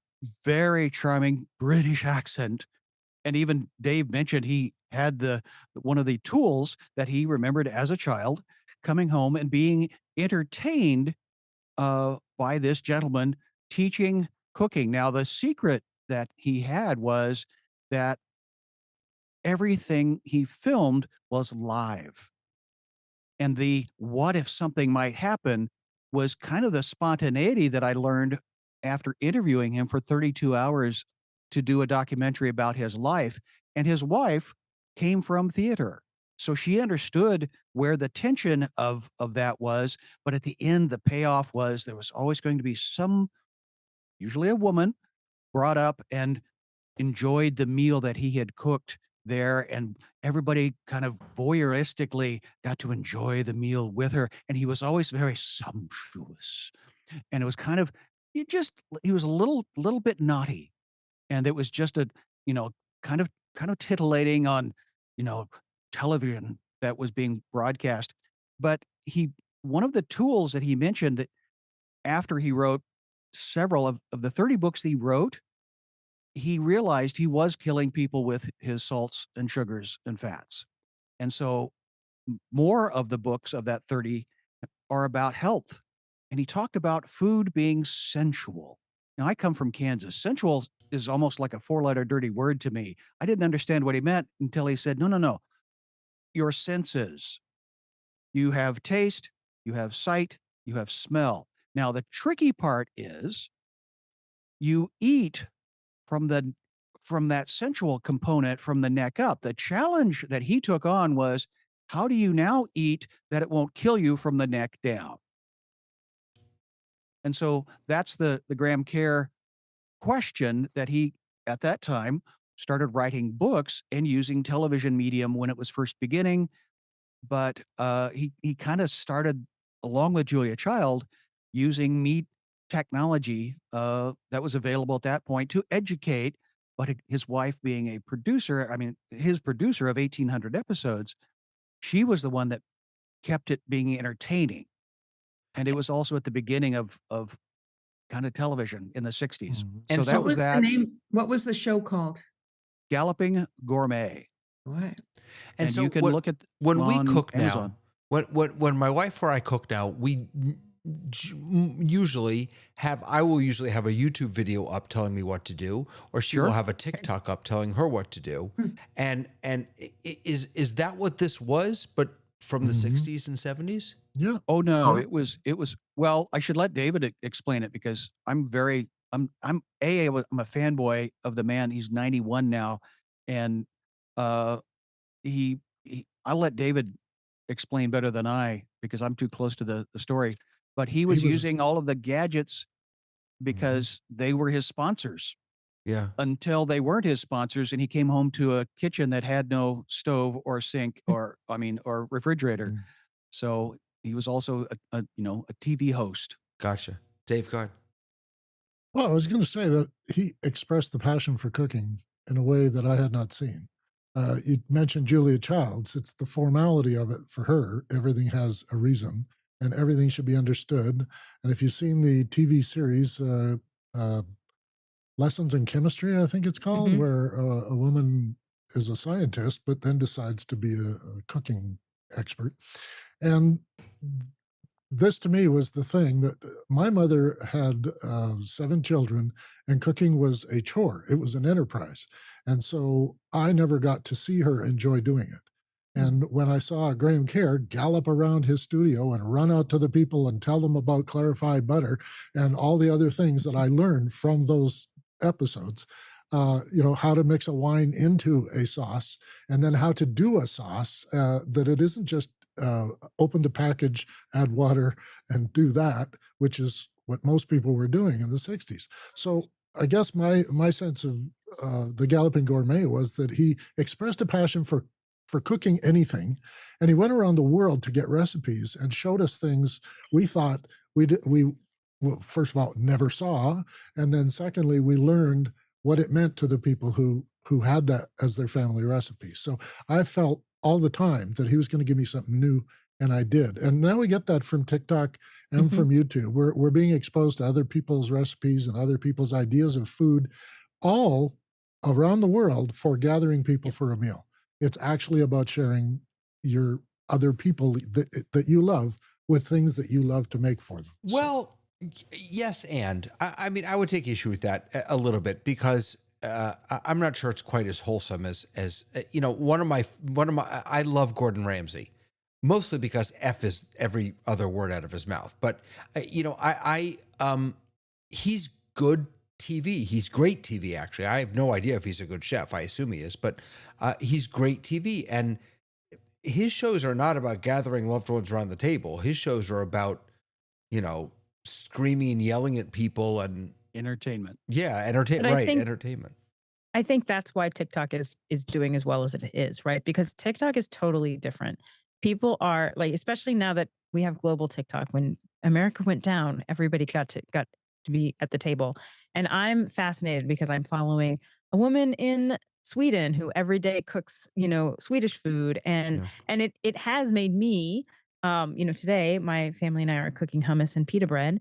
very charming British accent. And even Dave mentioned he had one of the tools that he remembered as a child coming home and being entertained by this gentleman teaching cooking. Now, the secret that he had was that everything he filmed was live. And the what if something might happen was kind of the spontaneity that I learned after interviewing him for 32 hours to do a documentary about his life. And his wife came from theater. So she understood where the tension of that was. But at the end, the payoff was there was always going to be usually a woman, brought up and enjoyed the meal that he had cooked there, and everybody kind of voyeuristically got to enjoy the meal with her, and he was always very sumptuous, and it was kind of he was a little bit naughty, and it was just a you know kind of titillating on you know television that was being broadcast. But he one of the tools that he mentioned that after he wrote several of the 30 books he wrote, he realized he was killing people with his salts and sugars and fats. And so more of the books of that 30 are about health. And he talked about food being sensual. Now, I come from Kansas. Sensual is almost like a four-letter dirty word to me. I didn't understand what he meant until he said, no, no, no. Your senses. You have taste, you have sight, you have smell. Now, the tricky part is you eat from that sensual component from the neck up. The challenge that he took on was how do you now eat that it won't kill you from the neck down? And so that's the Graham Kerr question that he, at that time, started writing books and using television medium when it was first beginning. But he kind of started, along with Julia Child, using meat technology that was available at that point to educate. But his wife, being a producer, I mean, his producer of 1,800 episodes, she was the one that kept it being entertaining. And it was also at the beginning of kind of television in the 60s. Mhm. So And that so What was was the that. name? What was the show called? Galloping Gourmet. What? And so you can what look at when we on cook Amazon. now, when my wife or I cook now, usually I will usually have a YouTube video up telling me what to do, or she will Sure. have a TikTok up telling her what to do. Hmm. And is that what this was, but from the Mhm. 60s and 70s? Yeah. Oh no, Oh. it was well, I should let David explain it because I'm I'm a fanboy of the man. He's 91 now, and uh I'll let David explain better than I because I'm too close to the story. But he He was was using all of the gadgets Mhm. because they were his sponsors Yeah. until they weren't his sponsors, and he came home to a kitchen that had no stove or sink or refrigerator. Mhm. So he was also a TV host. Gotcha. Dave, go ahead. Well, I was going to say that he expressed the passion for cooking in a way that I had not seen. You mentioned Julia Childs. It's the formality of it for her. Everything has a reason and everything should be understood. And if you've seen the TV series, uh, Lessons in Chemistry, I think it's called, Mhm. where a woman is a scientist, but then decides to be a cooking expert. And this to me was the thing that my mother had 7 children, and cooking was a chore. It was an enterprise. And so I never got to see her enjoy doing it. And when I saw Graham Kerr gallop around his studio and run out to the people and tell them about clarified butter and all the other things that I learned from those episodes, how to mix a wine into a sauce, and then how to do a sauce that it isn't just open the package, add water, and do that, which is what most people were doing in the 60s. So I guess my sense of the Galloping Gourmet was that he expressed a passion for cooking anything, and he went around the world to get recipes and showed us things we thought we well, first of all never saw, and then secondly we learned what it meant to the people who had that as their family recipe. So I felt all the time that he was going to give me something new, and I did. And now we get that from TikTok and Mhm. from YouTube. We're being exposed to other people's recipes and other people's ideas of food, all around the world for gathering people for a meal. It's actually about sharing your other people that you love with things that you love to make for them. So, Well, yes, and I mean, I would take issue with that a little bit because I'm not sure it's quite as wholesome as one of my. I love Gordon Ramsay, mostly because F is every other word out of his mouth. But he's good TV. He's great TV. Actually, I have no idea if he's a good chef. I assume he is, but he's great TV, and his shows are not about gathering loved ones around the table. His shows are about screaming and yelling at people and Entertainment. entertain But I right, think entertainment. I think that's why TikTok is doing as well as it is, right? Because TikTok is totally different. People are like, especially now that we have global TikTok, when America went down, everybody got to be at the table. And I'm fascinated because I'm following a woman in Sweden who every day cooks, Swedish food. And Yeah. it has made me today my family and I are cooking hummus and pita bread.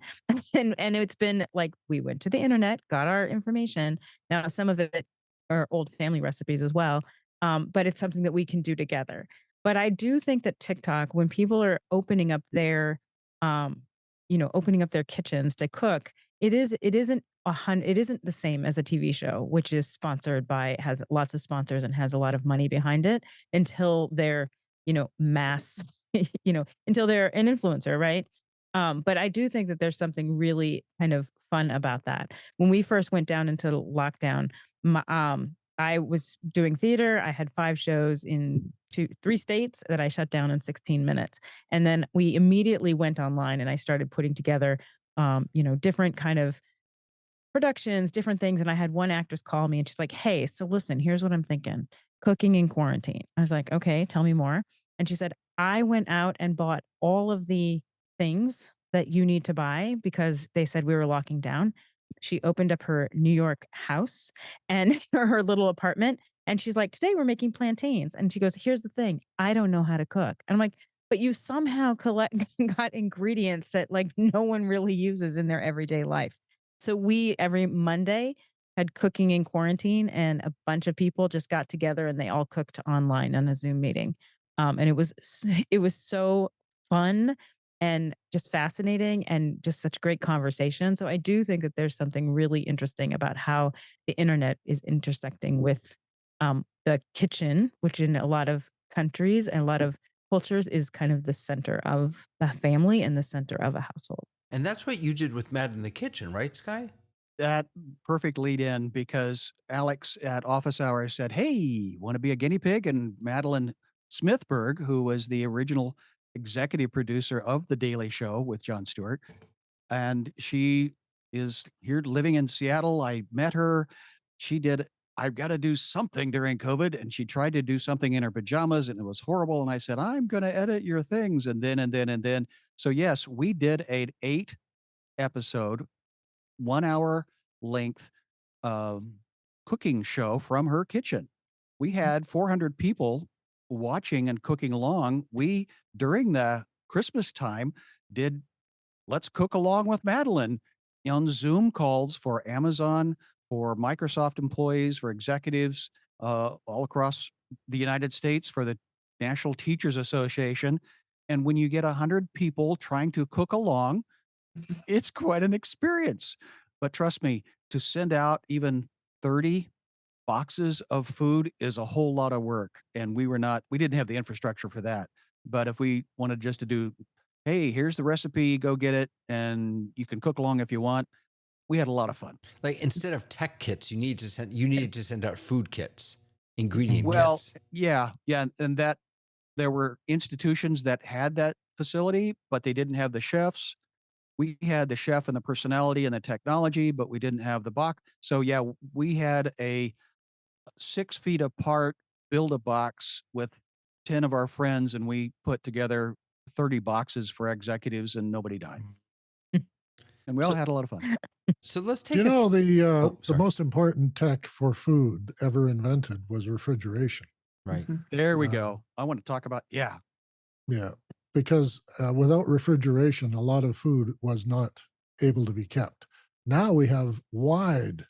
And it's been like we went to the internet, got our information. Now some of it or old family recipes as well. But it's something that we can do together. But I do think that TikTok, when people are um, opening up their kitchens to cook, it isn't the same as a TV show, which is sponsored by has lots of sponsors and has a lot of money behind it until they're, mass, until they're an influencer, right? But I do think that there's something really kind of fun about that. When we first went down into lockdown, I was doing theater. I had 5 shows in 3 states that I shut down in 16 minutes. And then we immediately went online and I started putting together, different kind of productions, different things. And I had one actress call me and she's like, "Hey, so listen, here's what I'm thinking. Cooking in quarantine." I was like, "Okay, tell me more." And she said, "I went out and bought all of the things that you need to buy because they said we were locking down." She opened up her New York house and her little apartment. And she's like, "Today we're making plantains." And she goes, "Here's the thing. I don't know how to cook." And I'm like, "But you somehow got ingredients that like no one really uses in their everyday life." So we every Monday had cooking in quarantine, and a bunch of people just got together and they all cooked online on a Zoom meeting. And it was so fun and just fascinating and just such great conversation. So I do think that there's something really interesting about how the internet is intersecting with the kitchen, which in a lot of countries and a lot of cultures is kind of the center of the family and the center of a household. And that's what you did with Matt in the Kitchen, right, Sky? That perfect lead in because Alex at office hours said, "Hey, want to be a guinea pig?" And Madeline Smithberg, who was the original executive producer of The Daily Show with Jon Stewart, and she is here living in Seattle. I met her. She did, "I've got to do something during COVID." And she tried to do something in her pajamas and it was horrible. And I said, "I'm going to edit your things." And then. So, yes, we did an 8 episode, 1 hour length um, cooking show from her kitchen. We had 400 people watching and cooking along. We, during the Christmas time, did Let's Cook Along with Madeline on Zoom calls for Amazon, for Microsoft employees, for executives all across the United States, for the National Teachers Association. And when you get 100 people trying to cook along, it's quite an experience. But trust me, to send out even 30 boxes of food is a whole lot of work. And we didn't have the infrastructure for that. But if we wanted just to do, "Hey, here's the recipe, go get it, and you can cook along if you want," we had a lot of fun. Like instead of tech kits, you needed to send out food kits, ingredient Well, kits. yeah, and that there were institutions that had that facility, but they didn't have the chefs. We had the chef and the personality and the technology, but we didn't have the box. So yeah, we had a 6 feet apart build a box with 10 of our friends, and we put together 30 boxes for executives, and nobody died. And we all So- had a lot of fun. So let's Do take you know the sorry. most important tech for food ever invented was refrigeration? Right. Mhm. There we go. I want to talk about, yeah. Yeah, because without refrigeration, a lot of food was not able to be kept. Now we have wide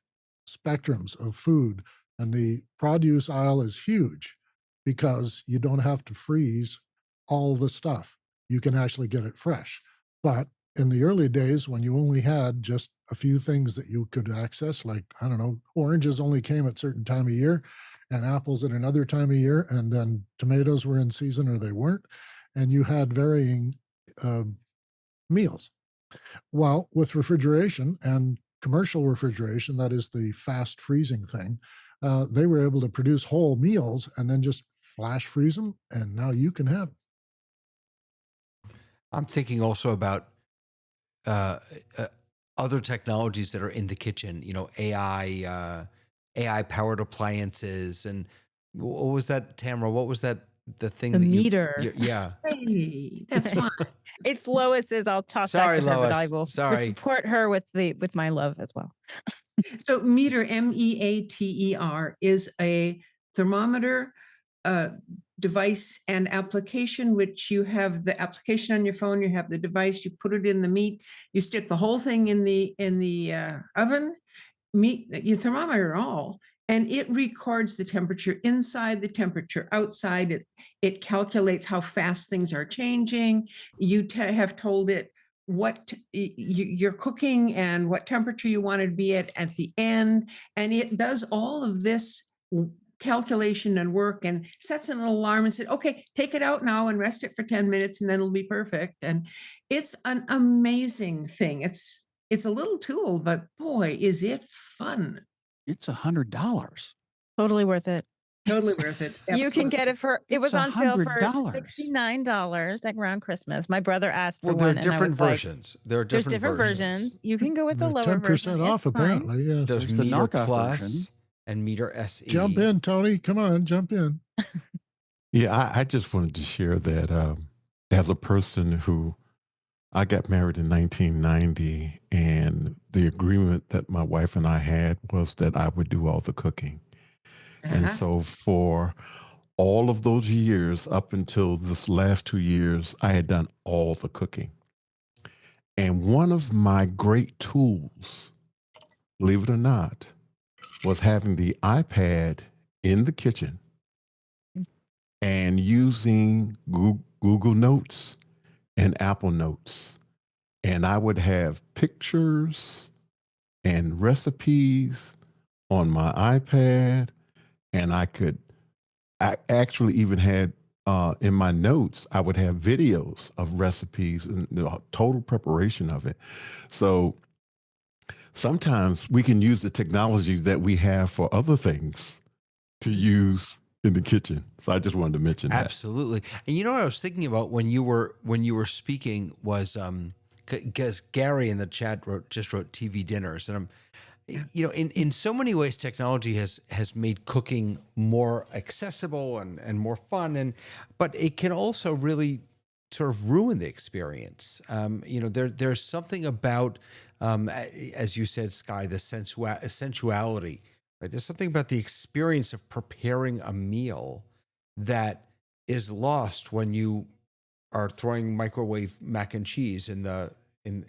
spectrums of food, and the produce aisle is huge because you don't have to freeze all the stuff. You can actually get it fresh. But in the early days, when you only had just a few things that you could access, like, I don't know, oranges only came at certain time of year and apples at another time of year, and then tomatoes were in season or they weren't, and you had varying meals. Well, with refrigeration and commercial refrigeration, that is the fast freezing thing, they were able to produce whole meals and then just flash freeze them, and now you can have them. I'm thinking also about uh, uh, other technologies that are in the kitchen. AI powered appliances, and what was that, Tamara? What was that? The thing The that meter. yeah. Hey, that's fun. It's Lois's. I'll toss Sorry, back to her, but I Lois. will Sorry. support her with my love as well. So meter, MEATER, is a thermometer device and application, which you have the application on your phone, you have the device, you put it in the meat, you stick the whole thing in the oven, meat, you thermometer all, and it records the temperature inside, the temperature outside. It calculates how fast things are changing. You have told it what you're cooking and what temperature you want to be at the end, and it does all of this calculation and work and sets an alarm and said, "Okay, take it out now and rest it for 10 minutes and then it'll be perfect." And it's an amazing thing. It's a little tool, but boy, is it fun. It's $100. Totally worth it. Totally worth it. You can get it for, it was It's on sale for $100. $69 at around Christmas. My brother asked for Well, there are one, and I different was like, versions. There are there's different different versions. You can go with the They're lower 10% version. off, It's fine. apparently. Yes. There's There's the Meter knockoff Plus version. and Meter SE. Jump in, Tony. Come on, jump in. Yeah, I just wanted to share that as a person who I got married in 1990, and the agreement that my wife and I had was that I would do all the cooking. And Uh-huh. so for all of those years, up until this last 2 years, I had done all the cooking. And one of my great tools, believe it or not, was having the iPad in the kitchen and using Google Notes and Apple Notes. And I would have pictures and recipes on my iPad, and I actually even had in my notes, I would have videos of recipes and the total preparation of it. So sometimes we can use the technologies that we have for other things to use in the kitchen. So I just wanted to mention that. Absolutely. And you know what I was thinking about when you were speaking was because Gary in the chat just wrote TV dinners, and in so many ways technology has made cooking more accessible and more fun, but it can also really sort of ruin the experience. There's something about as you said, Sky, the sensuality. Right? There's something about the experience of preparing a meal that is lost when you are throwing microwave mac and cheese in the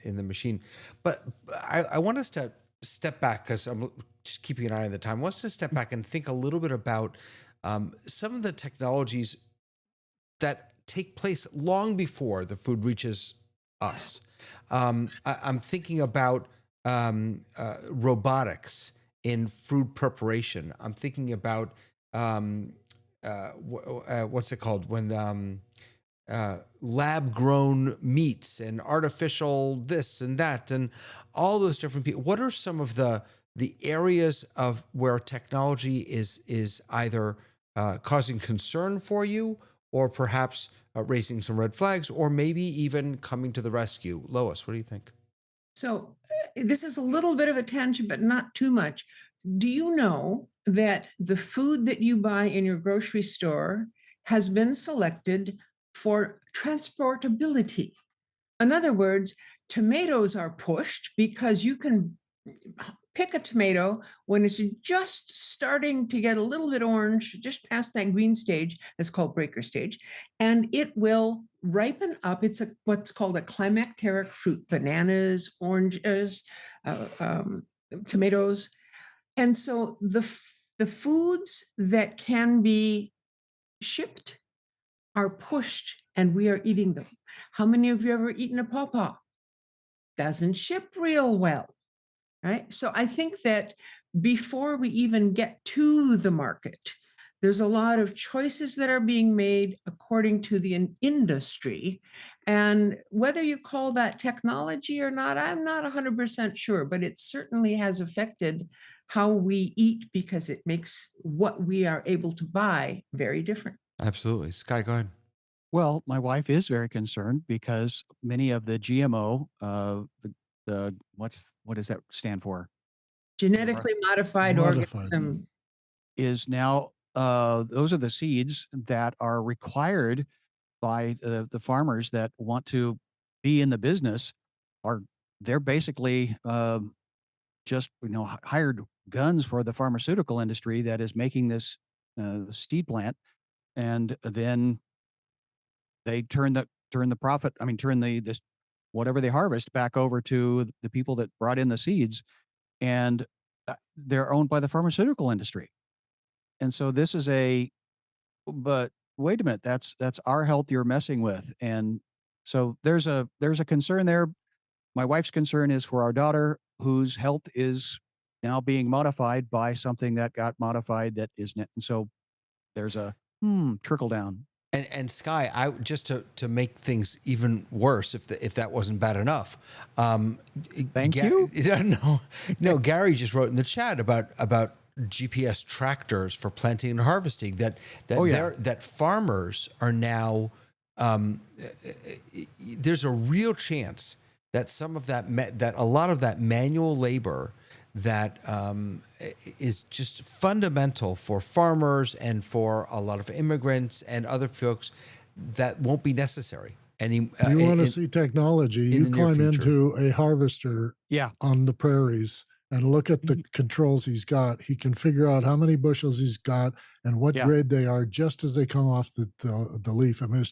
machine. But I want us to step back, because I'm just keeping an eye on the time. I want us to step back and think a little bit about some of the technologies that take place long before the food reaches us. I'm thinking about robotics in food preparation. I'm thinking about what's it called when lab grown meats and artificial this and that and all those different people. What are some of the areas of where technology is either causing concern for you, or perhaps raising some red flags, or maybe even coming to the rescue? Lois, what do you think? So this is a little bit of a tangent, but not too much. Do you know that the food that you buy in your grocery store has been selected for transportability? In other words, tomatoes are pushed because you can pick a tomato when it's just starting to get a little bit orange, just past that green stage. That's called breaker stage, and it will ripen up. It's what's called a climacteric fruit: bananas, oranges, tomatoes. And so the foods that can be shipped are pushed, and we are eating them. How many of you ever eaten a pawpaw? Doesn't ship real well, right? So I think that before we even get to the market, there's a lot of choices that are being made according to the industry. And whether you call that technology or not, I'm not 100% sure, but it certainly has affected how we eat, because it makes what we are able to buy very different. Absolutely. Sky, go ahead. Well, my wife is very concerned because many of the GMO, what does that stand for? Genetically modified organism is now those are the seeds that are required by the farmers that want to be in the business. They're basically just hired guns for the pharmaceutical industry that is making this seed plant, and then they turn the profit. I mean, turn this whatever they harvest back over to the people that brought in the seeds, and they're owned by the pharmaceutical industry. And so this is but wait a minute, that's our health you're messing with. And so there's a concern there. My wife's concern is for our daughter, whose health is now being modified by something that got modified that isn't. And so there's a trickle down. And Sky, I just to make things even worse, if that wasn't bad enough. Thank you. No, Gary just wrote in the chat about GPS tractors for planting and harvesting. Oh, yeah. That farmers are now. There's a real chance that some of that a lot of that manual labor that is just fundamental for farmers and for a lot of immigrants and other folks that won't be necessary. You want to see technology, in you the near climb future. into a harvester Yeah. on the prairies and look at the controls he's got. He can figure out how many bushels he's got and what Yeah. grade they are just as they come off the leaf. I mean,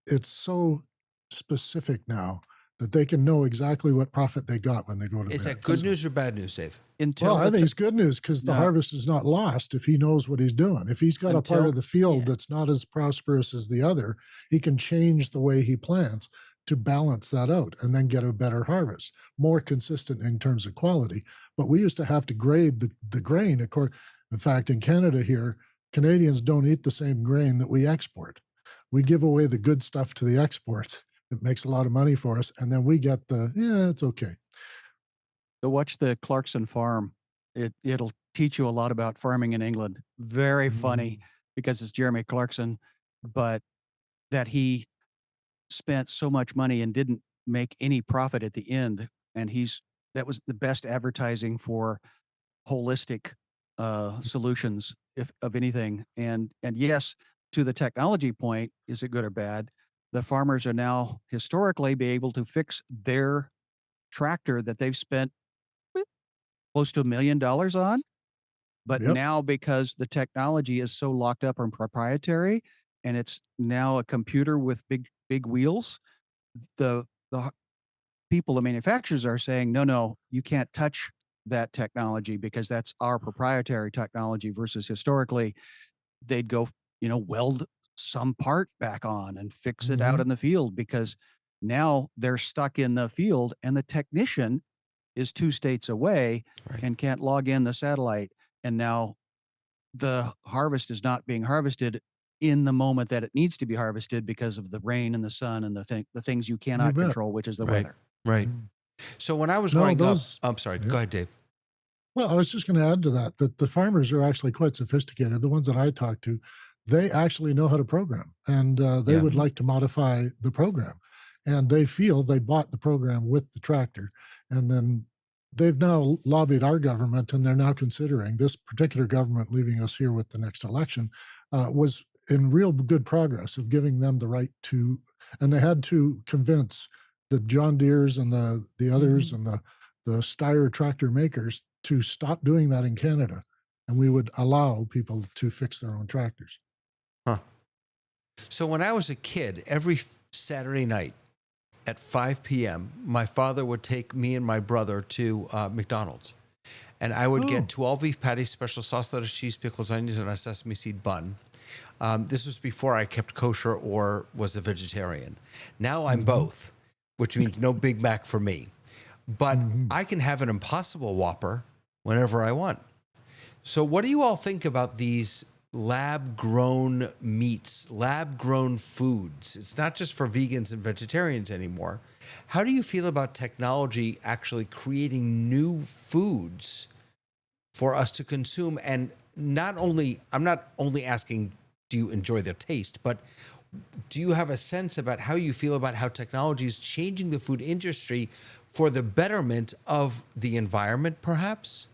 it's so specific now that they can know exactly what profit they got when they go to Is bed. that good news or bad news, Dave? Until Well, I think it's good news because the No. harvest is not lost if he knows what he's doing. If he's got a part Until- of the field yeah. that's not as prosperous as the other, he can change the way he plants to balance that out and then get a better harvest, more consistent in terms of quality. But we used to have to grade the grain. In fact, in Canada here, Canadians don't eat the same grain that we export. We give away the good stuff to the exports. It makes a lot of money for us. And then we get it's okay. to watch the Clarkson farm. It'll teach you a lot about farming in England. Very funny because it's Jeremy Clarkson, but that he spent so much money and didn't make any profit at the end. And that was the best advertising for holistic solutions, if of anything. And yes, to the technology point, is it good or bad? The farmers are now historically be able to fix their tractor that they've spent close to $1 million on. But Yep. now, because the technology is so locked up and proprietary, and it's now a computer with big wheels, the people, the manufacturers are saying, no, you can't touch that technology because that's our proprietary technology. Versus historically, they'd go, weld some part back on and fix it out in the field, because now they're stuck in the field and the technician is 2 states away Right. and can't log in the satellite. And now the harvest is not being harvested in the moment that it needs to be harvested because of the rain and the sun and the things you cannot bet. control, which is the Right. weather. Right. So when I was No, growing those- up, I'm sorry. yeah. Go ahead, Dave. Well, I was just going to add to that the farmers are actually quite sophisticated. The ones that I talk to, they actually know how to program, and they Yeah. would like to modify the program. And they feel they bought the program with the tractor, and then they've now lobbied our government, and they're now considering this particular government leaving us here with the next election was in real good progress of giving them the right to, and they had to convince the John Deeres and the others and the Steyr tractor makers to stop doing that in Canada, and we would allow people to fix their own tractors. Huh. So when I was a kid, every Saturday night at 5 p.m., my father would take me and my brother to McDonald's. And I would get 12 beef patties, special sauce, lettuce, cheese, pickles, onions, and a sesame seed bun. This was before I kept kosher or was a vegetarian. Now I'm both, which means no Big Mac for me. But I can have an Impossible Whopper whenever I want. So what do you all think about these lab-grown meats, lab-grown foods? It's not just for vegans and vegetarians anymore. How do you feel about technology actually creating new foods for us to consume? And I'm not only asking, do you enjoy the taste, but do you have a sense about how you feel about how technology is changing the food industry for the betterment of the environment, perhaps?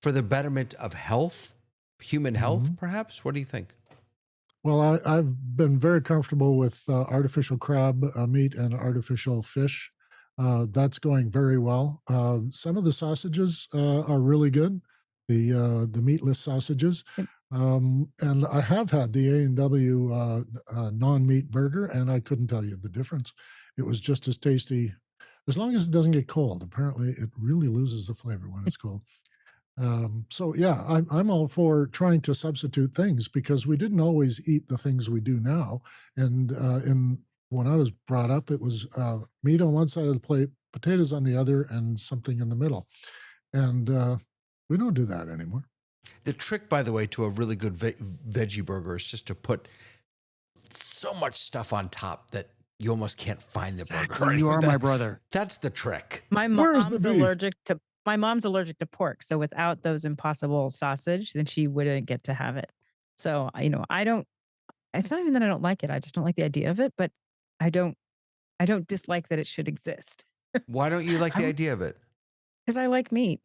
For the betterment of health, human health, perhaps? What do you think? Well, I've been very comfortable with artificial crab meat and artificial fish. That's going very well. Some of the sausages are really good, the meatless sausages. And I have had the A&W non-meat burger, and I couldn't tell you the difference. It was just as tasty, as long as it doesn't get cold. Apparently, it really loses the flavor when it's cold. So yeah, I'm all for trying to substitute things because we didn't always eat the things we do now. And when I was brought up, it was meat on one side of the plate, potatoes on the other, and something in the middle. And we don't do that anymore. The trick, by the way, to a really good veggie burger is just to put so much stuff on top that you almost can't find the burger. You are my brother. That's the trick. My Where is mom's the beef? allergic to my mom's allergic to pork, so without those Impossible sausage, then she wouldn't get to have it. So, I don't it's not even that I don't like it, I just don't like the idea of it, but I don't I don't dislike that it should exist Why don't you like the I- idea of it? because I like meat.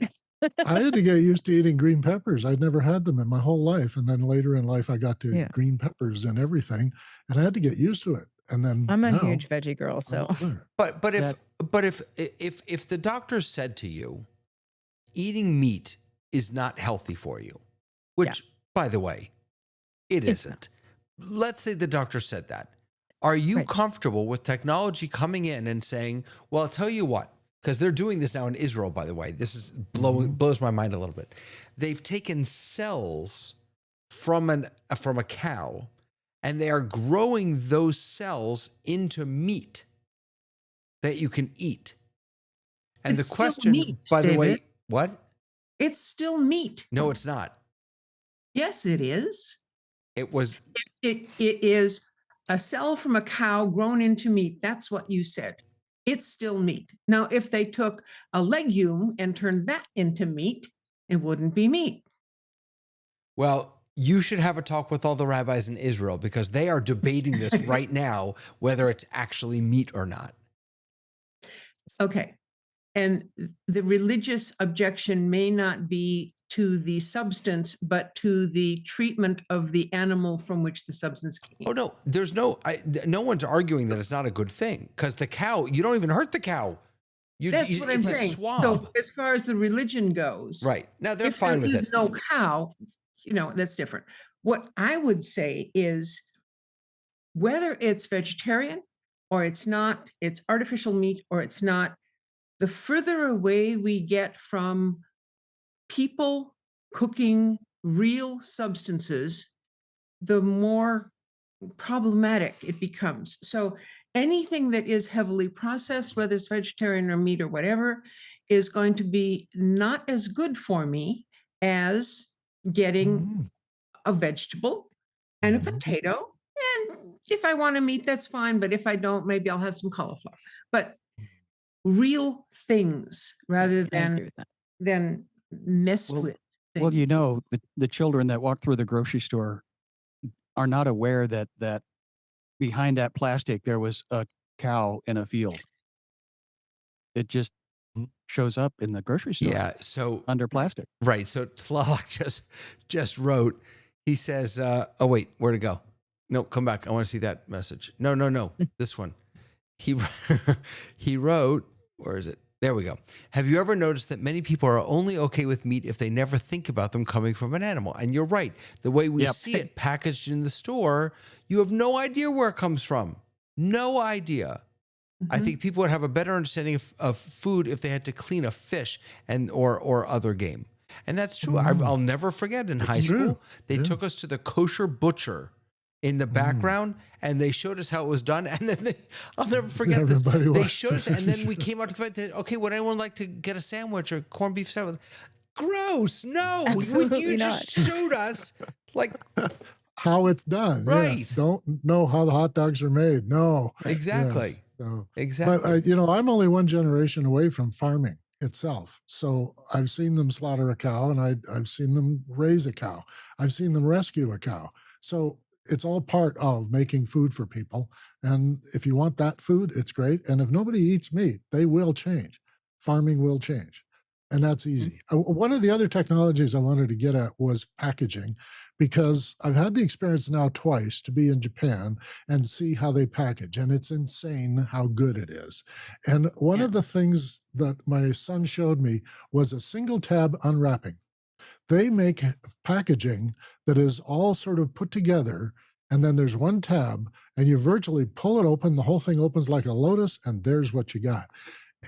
I had to get used to eating green peppers. I'd never had them in my whole life. And then later in life, I got to Yeah. green peppers and everything. And I had to get used to it. And then I'm a now, huge veggie girl, I'm so all there. But if That- but if the doctor said to you, eating meat is not healthy for you, which by the way, it It's isn't. Let's say the doctor said that. Are you Right. comfortable with technology coming in and saying, well, I'll tell you what, because they're doing this now in Israel, by the way. This is blows my mind a little bit. They've taken cells from a cow and they are growing those cells into meat that you can eat. And It's the still question, meat, by the way, David. what? It's still meat. No, it's not. Yes, it is. It was It is a cell from a cow grown into meat. That's what you said. It's still meat. Now, if they took a legume and turned that into meat, it wouldn't be meat. well, you should have a talk with all the rabbis in Israel because they are debating this right now, whether it's actually meat or not. Okay. And the religious objection may not be to the substance, but to the treatment of the animal from which the substance came. Oh no, there's no one's arguing that it's not a good thing because the cow, you don't even hurt the cow. That's what I'm it's a saying. swab. So as far as the religion goes, Right. Now they're if fine there with is it. no cow, that's different. What I would say is whether it's vegetarian or it's not, it's artificial meat or it's not, the further away we get from people cooking real substances, the more problematic it becomes. So anything that is heavily processed, whether it's vegetarian or meat or whatever, is going to be not as good for me as getting Mhm. a vegetable and a Mhm. potato. And if I want to meat, that's fine. But if I don't, maybe I'll have some cauliflower. But real things rather I agree than with that. messed Well- with Well, things. the children that walk through the grocery store are not aware that behind that plastic there was a cow in a field. It just shows up in the grocery store Yeah. So under plastic. right. So Tlalak just wrote. He says, "Oh wait, where to go? No, come back. I want to see that message. No, this one." He wrote. Where is it? There we go. Have you ever noticed that many people are only okay with meat if they never think about them coming from an animal? And you're right. The way we Yep. see it packaged in the store, you have no idea where it comes from. No idea. I Mhm. think people would have a better understanding of food if they had to clean a fish or other game. And that's true. I'll never forget in high It's true. school, they Yeah. took us to the kosher butcher in the background and they showed us how it was done. And then I'll never forget this. Everybody They watched showed us, it. and then we came out to the fight. Okay, would anyone like to get a sandwich or corned beef sandwich? Gross. No, Absolutely you not. just showed us like How it's done. Right. Yes. Don't know how the hot dogs are made. No. exactly. Yes. So, Exactly. but I'm only one generation away from farming itself. So I've seen them slaughter a cow and I've seen them raise a cow. I've seen them rescue a cow. So it's all part of making food for people. And if you want that food, it's great. And if nobody eats meat, they will change. Farming will change. And that's easy. One of the other technologies I wanted to get at was packaging, because I've had the experience now twice to be in Japan and see how they package. And it's insane how good it is. And one Yeah. of the things that my son showed me was a single tab unwrapping. They make packaging that is all sort of put together, and then there's one tab, and you virtually pull it open, the whole thing opens like a lotus, and there's what you got.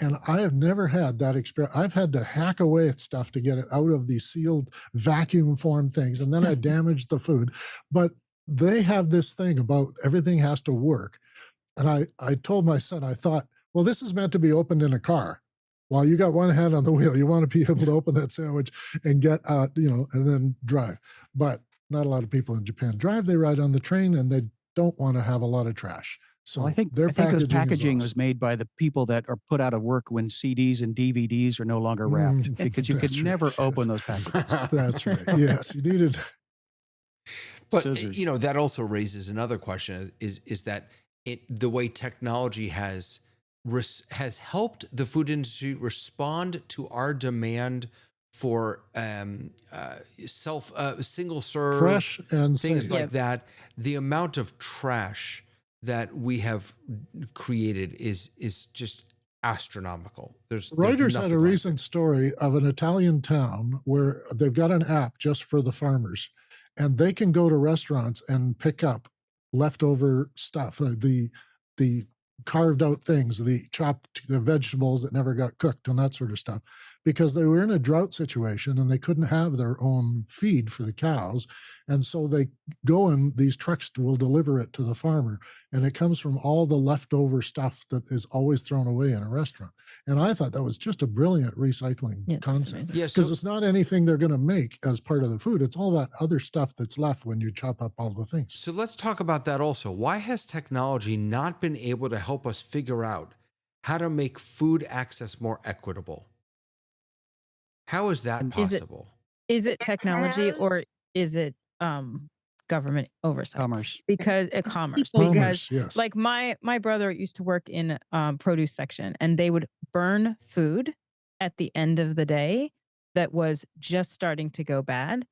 And I have never had that experience. I've had to hack away at stuff to get it out of these sealed vacuum form things, and then I damaged the food. But they have this thing about everything has to work. And I told my son, I thought, well, this is meant to be opened in a car. While you got one hand on the wheel, you want to be able to open that sandwich and get out, and then drive. But not a lot of people in Japan drive. They ride on the train and they don't want to have a lot of trash. So Well, I think their this packaging is was made by the people that are put out of work when CDs and DVDs are no longer wrapped, awesome. because you could That's right, never yes. open those packages. That's right. Yes, you needed. But Scissors. that also raises another question: is that the way technology has helped the food industry respond to our demand for single serve, Fresh and things safe. like Yep. that. The amount of trash that we have created is just astronomical. There's Reuters had nothing a like it. recent story of an Italian town where they've got an app just for the farmers, and they can go to restaurants and pick up leftover stuff, the carved out things, the chopped vegetables that never got cooked, and that sort of stuff, because they were in a drought situation and they couldn't have their own feed for the cows, and so they go and these trucks will deliver it to the farmer, and it comes from all the leftover stuff that is always thrown away in a restaurant. And I thought that was just a brilliant recycling Yeah, that's concept, amazing. Yeah, because so it's not anything they're going to make as part of the food. It's all that other stuff that's left when you chop up all the things. So let's talk about that also. Why has technology not been able to help us figure out how to make food access more equitable? How is that And Is it possible? is it It technology has or is it government oversight? commerce. Because it's commerce. people. Because Commerce, yes. like my brother used to work in produce section, and they would burn food at the end of the day that was just starting to go bad,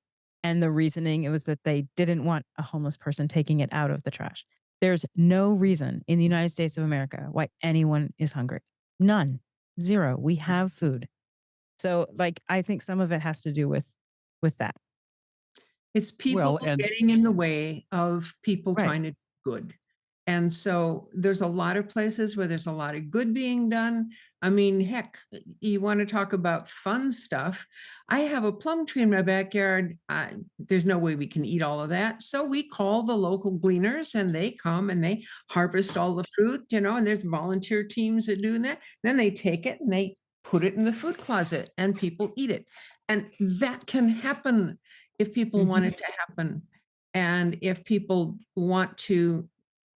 and the reasoning it was that they didn't want a homeless person taking it out of the trash. There's no reason in the United States of America why anyone is hungry. None. Zero. We have food. So like I think some of it has to do with that. It's people Well, and getting in the way of people Right. trying to do good. And so there's a lot of places where there's a lot of good being done. I mean, heck, you want to talk about fun stuff. I have a plum tree in my backyard. There's no way we can eat all of that. So we call the local gleaners and they come and they harvest all the fruit, and there's volunteer teams that do that. Then they take it and they put it in the food closet and people eat it. And that can happen if people want it to happen. And if people want to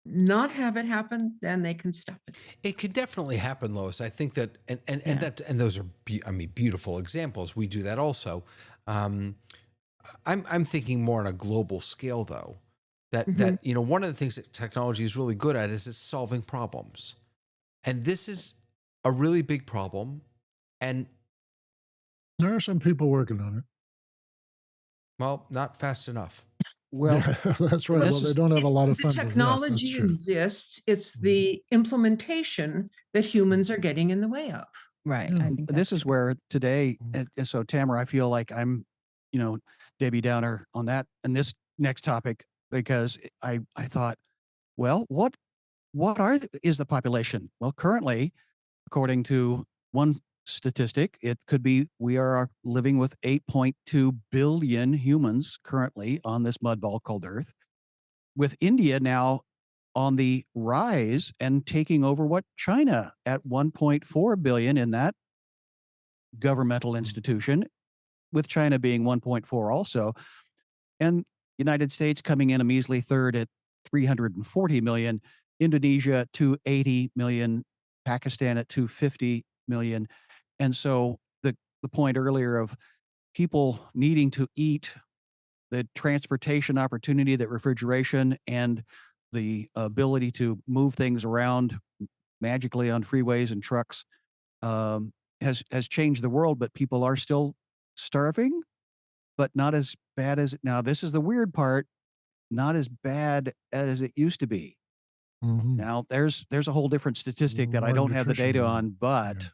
not have it happen, then they can stop it. It could definitely happen, Lois. I think that, and Yeah. those are, beautiful examples. We do that also. I'm thinking more on a global scale, though. That one of the things that technology is really good at is it's solving problems, and this is a really big problem. And There are some people working on it. well, not fast enough. well, Yeah, that's right. this Well, they is- don't have a lot of The funding. Yes, that's technology true. exists. It's the implementation that humans are getting in the way of. Right. Yeah. I think this that's is true. where today, Mm. and so Tamara, I feel like I'm, Debbie Downer on that and this next topic, because I thought, well, what is the population? Well, currently, according to one statistic, it could be we are living with 8.2 billion humans currently on this mud ball called Earth, with India now on the rise and taking over what China at 1.4 billion in that governmental institution, with China being 1.4 also, and United States coming in a measly third at 340 million, Indonesia at 280 million, Pakistan at 250 million. And so the point earlier of people needing to eat, the transportation opportunity, that refrigeration, and the ability to move things around magically on freeways and trucks has changed the world, but people are still starving, but not as bad as now. This is the weird part, not as bad as it used to be. Mhm. Now there's a whole different statistic that I More don't have the nutrition data now. on, but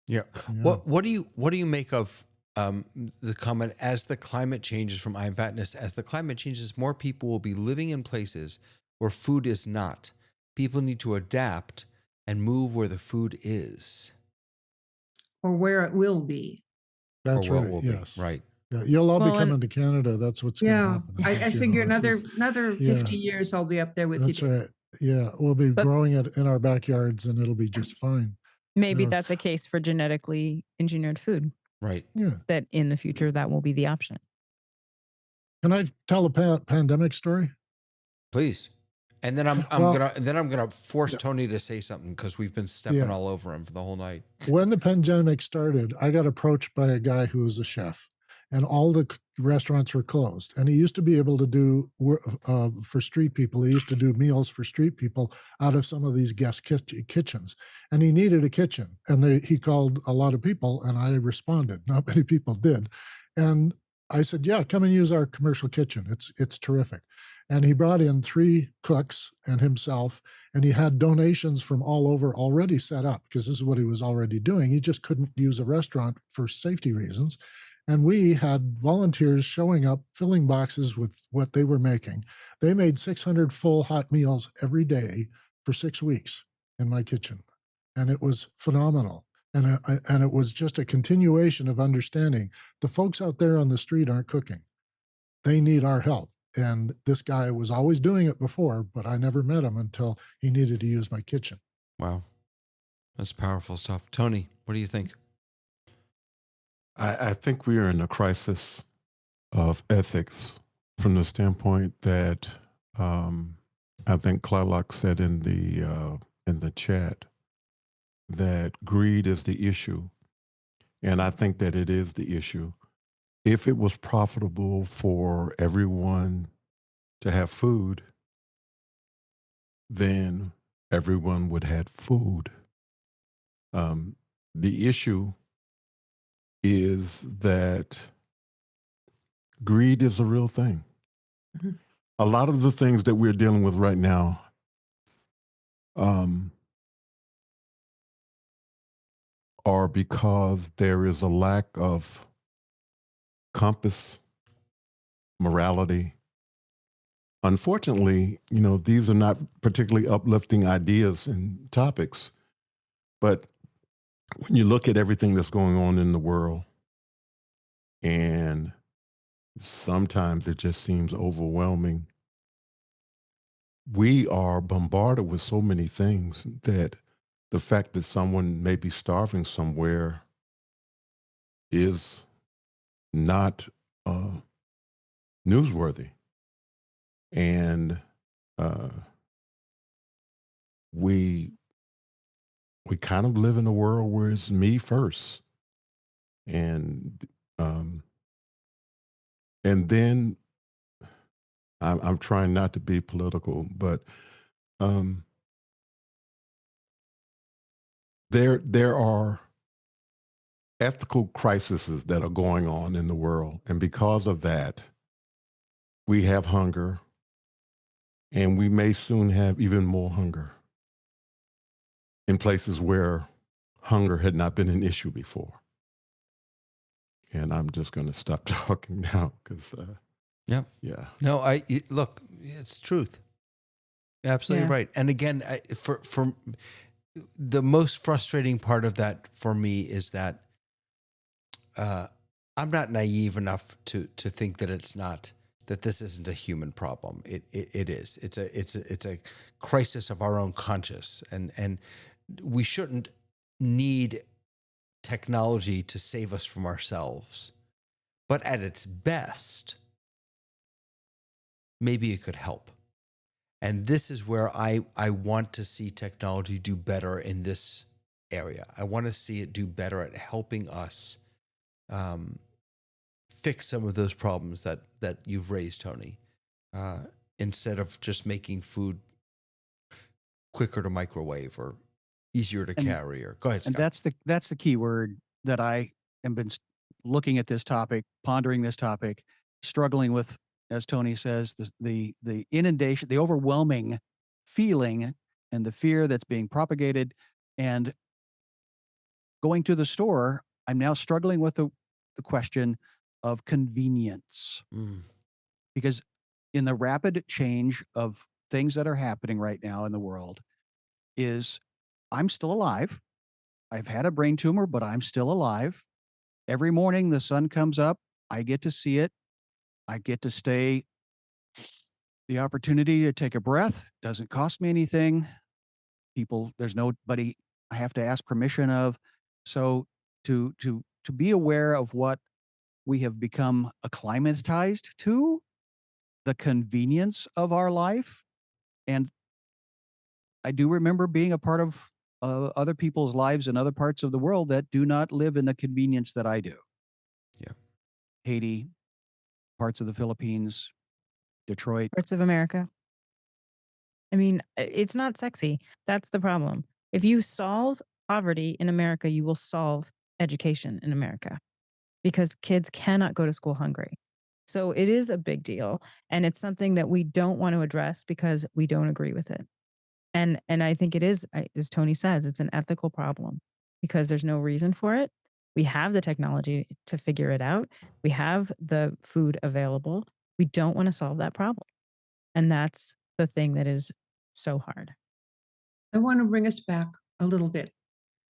Yeah. Yeah. What do you make of the comment, as the climate changes, from Ian Vatness, as the climate changes, more people will be living in places where food is not. People need to adapt and move where the food is, Or where it will be. That's or where right. it will Yes. be. Right. Yeah, you'll all be Well, and coming to Canada. That's what's going to Yeah, happen. I think, figure this another is- another yeah. 50 years I'll be up there with That's you. right. Yeah, we'll be But- growing it in our backyards, and it'll be just fine. maybe No. that's a case for genetically engineered food, Right. Yeah. that in the future that will be the option. Can I tell a pandemic story? Please. And then I'm Well, gonna force Tony to say something because we've been stepping Yeah. all over him for the whole night. When the pandemic started, I got approached by a guy who was a chef, and all the restaurants were closed. And he used to be able to do for street people. He used to do meals for street people out of some of these guest kitchens, and he needed a kitchen. And he called a lot of people, and I responded. Not many people did, and I said, "Yeah, come and use our commercial kitchen. It's terrific." And he brought in 3 cooks and himself, and he had donations from all over already set up because this is what he was already doing. He just couldn't use a restaurant for safety reasons. And we had volunteers showing up, filling boxes with what they were making. They made 600 full hot meals every day for 6 weeks in my kitchen. And it was phenomenal. And it was just a continuation of understanding the folks out there on the street aren't cooking. They need our help. And this guy was always doing it before, but I never met him until he needed to use my kitchen. Wow, that's powerful stuff. Tony, what do you think? I think we are in a crisis of ethics from the standpoint that I think Clarlock said in the chat that greed is the issue, and I think that it is the issue. If it was profitable for everyone to have food, then everyone would have food. The issue is that greed is a real thing. Mhm. A lot of the things that we're dealing with right now are because there is a lack of compass, morality. Unfortunately, these are not particularly uplifting ideas and topics, but when you look at everything that's going on in the world, and sometimes it just seems overwhelming, we are bombarded with so many things that the fact that someone may be starving somewhere is not newsworthy. And we kind of live in a world where it's me first, and then I'm trying not to be political, but there are ethical crises that are going on in the world, and because of that, we have hunger, and we may soon have even more hunger in places where hunger had not been an issue before. And I'm just going to stop talking now because, Yep. yeah. No, look, it's truth. Absolutely Yeah. right. And again, for the most frustrating part of that for me is that I'm not naive enough to think that this isn't a human problem. It is. It's a crisis of our own conscience, and we shouldn't need technology to save us from ourselves. But at its best, maybe it could help. And this is where I want to see technology do better in this area. I want to see it do better at helping us fix some of those problems that you've raised, Tony, instead of just making food quicker to microwave or easier to carry. Or go ahead, Scott. And that's the key word that I have been looking at this topic, pondering this topic, struggling with, as Tony says, the inundation, the overwhelming feeling and the fear that's being propagated. And going to the store, I'm now struggling with the question of convenience. Because in the rapid change of things that are happening right now in the world, I'm still alive. I've had a brain tumor, but I'm still alive. Every morning the sun comes up, I get to see it. I get to stay. The opportunity to take a breath doesn't cost me anything. There's nobody I have to ask permission of. So to be aware of what we have become acclimatized to, the convenience of our life, and I do remember being a part of other people's lives in other parts of the world that do not live in the convenience that I do. Yeah. Haiti, parts of the Philippines, Detroit. Parts of America. I mean, it's not sexy. That's the problem. If you solve poverty in America, you will solve education in America because kids cannot go to school hungry. So it is a big deal. And it's something that we don't want to address because we don't agree with it. And I think it is, as Tony says, it's an ethical problem because there's no reason for it. We have the technology to figure it out. We have the food available. We don't want to solve that problem. And that's the thing that is so hard. I want to bring us back a little bit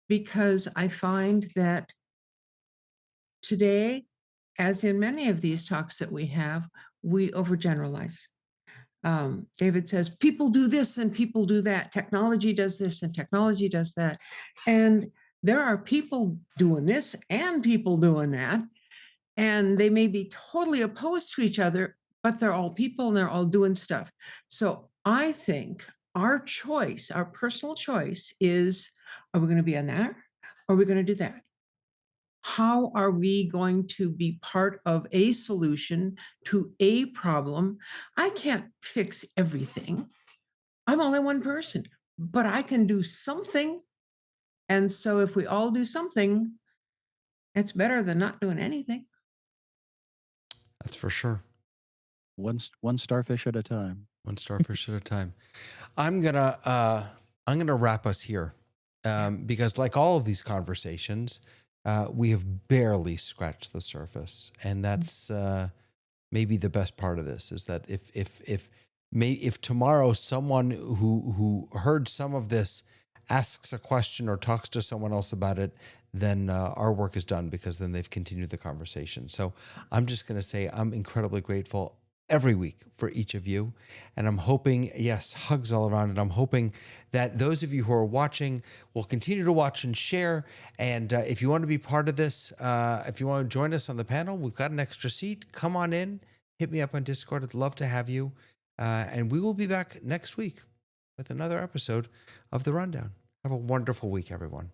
because I find that today, as in many of these talks that we have, we overgeneralize. David says, people do this and people do that. Technology does this and technology does that. And there are people doing this and people doing that. And they may be totally opposed to each other, but they're all people and they're all doing stuff. So I think our choice, our personal choice is, are we going to be on that? Or are we going to do that? How are we going to be part of a solution to a problem? I can't fix everything. I'm only one person, but I can do something. And so if we all do something, it's better than not doing anything. That's for sure. One starfish at a time. One starfish at a time. I'm gonna wrap us here because, like all of these conversations, we have barely scratched the surface, and that's maybe the best part of this is that if tomorrow someone who heard some of this asks a question or talks to someone else about it, then our work is done because then they've continued the conversation. So I'm just going to say I'm incredibly grateful every week for each of you. And I'm hoping, yes, hugs all around. And I'm hoping that those of you who are watching will continue to watch and share. And if you want to be part of this, if you want to join us on the panel, we've got an extra seat. Come on in, hit me up on Discord. I'd love to have you. And we will be back next week with another episode of The Rundown. Have a wonderful week, everyone.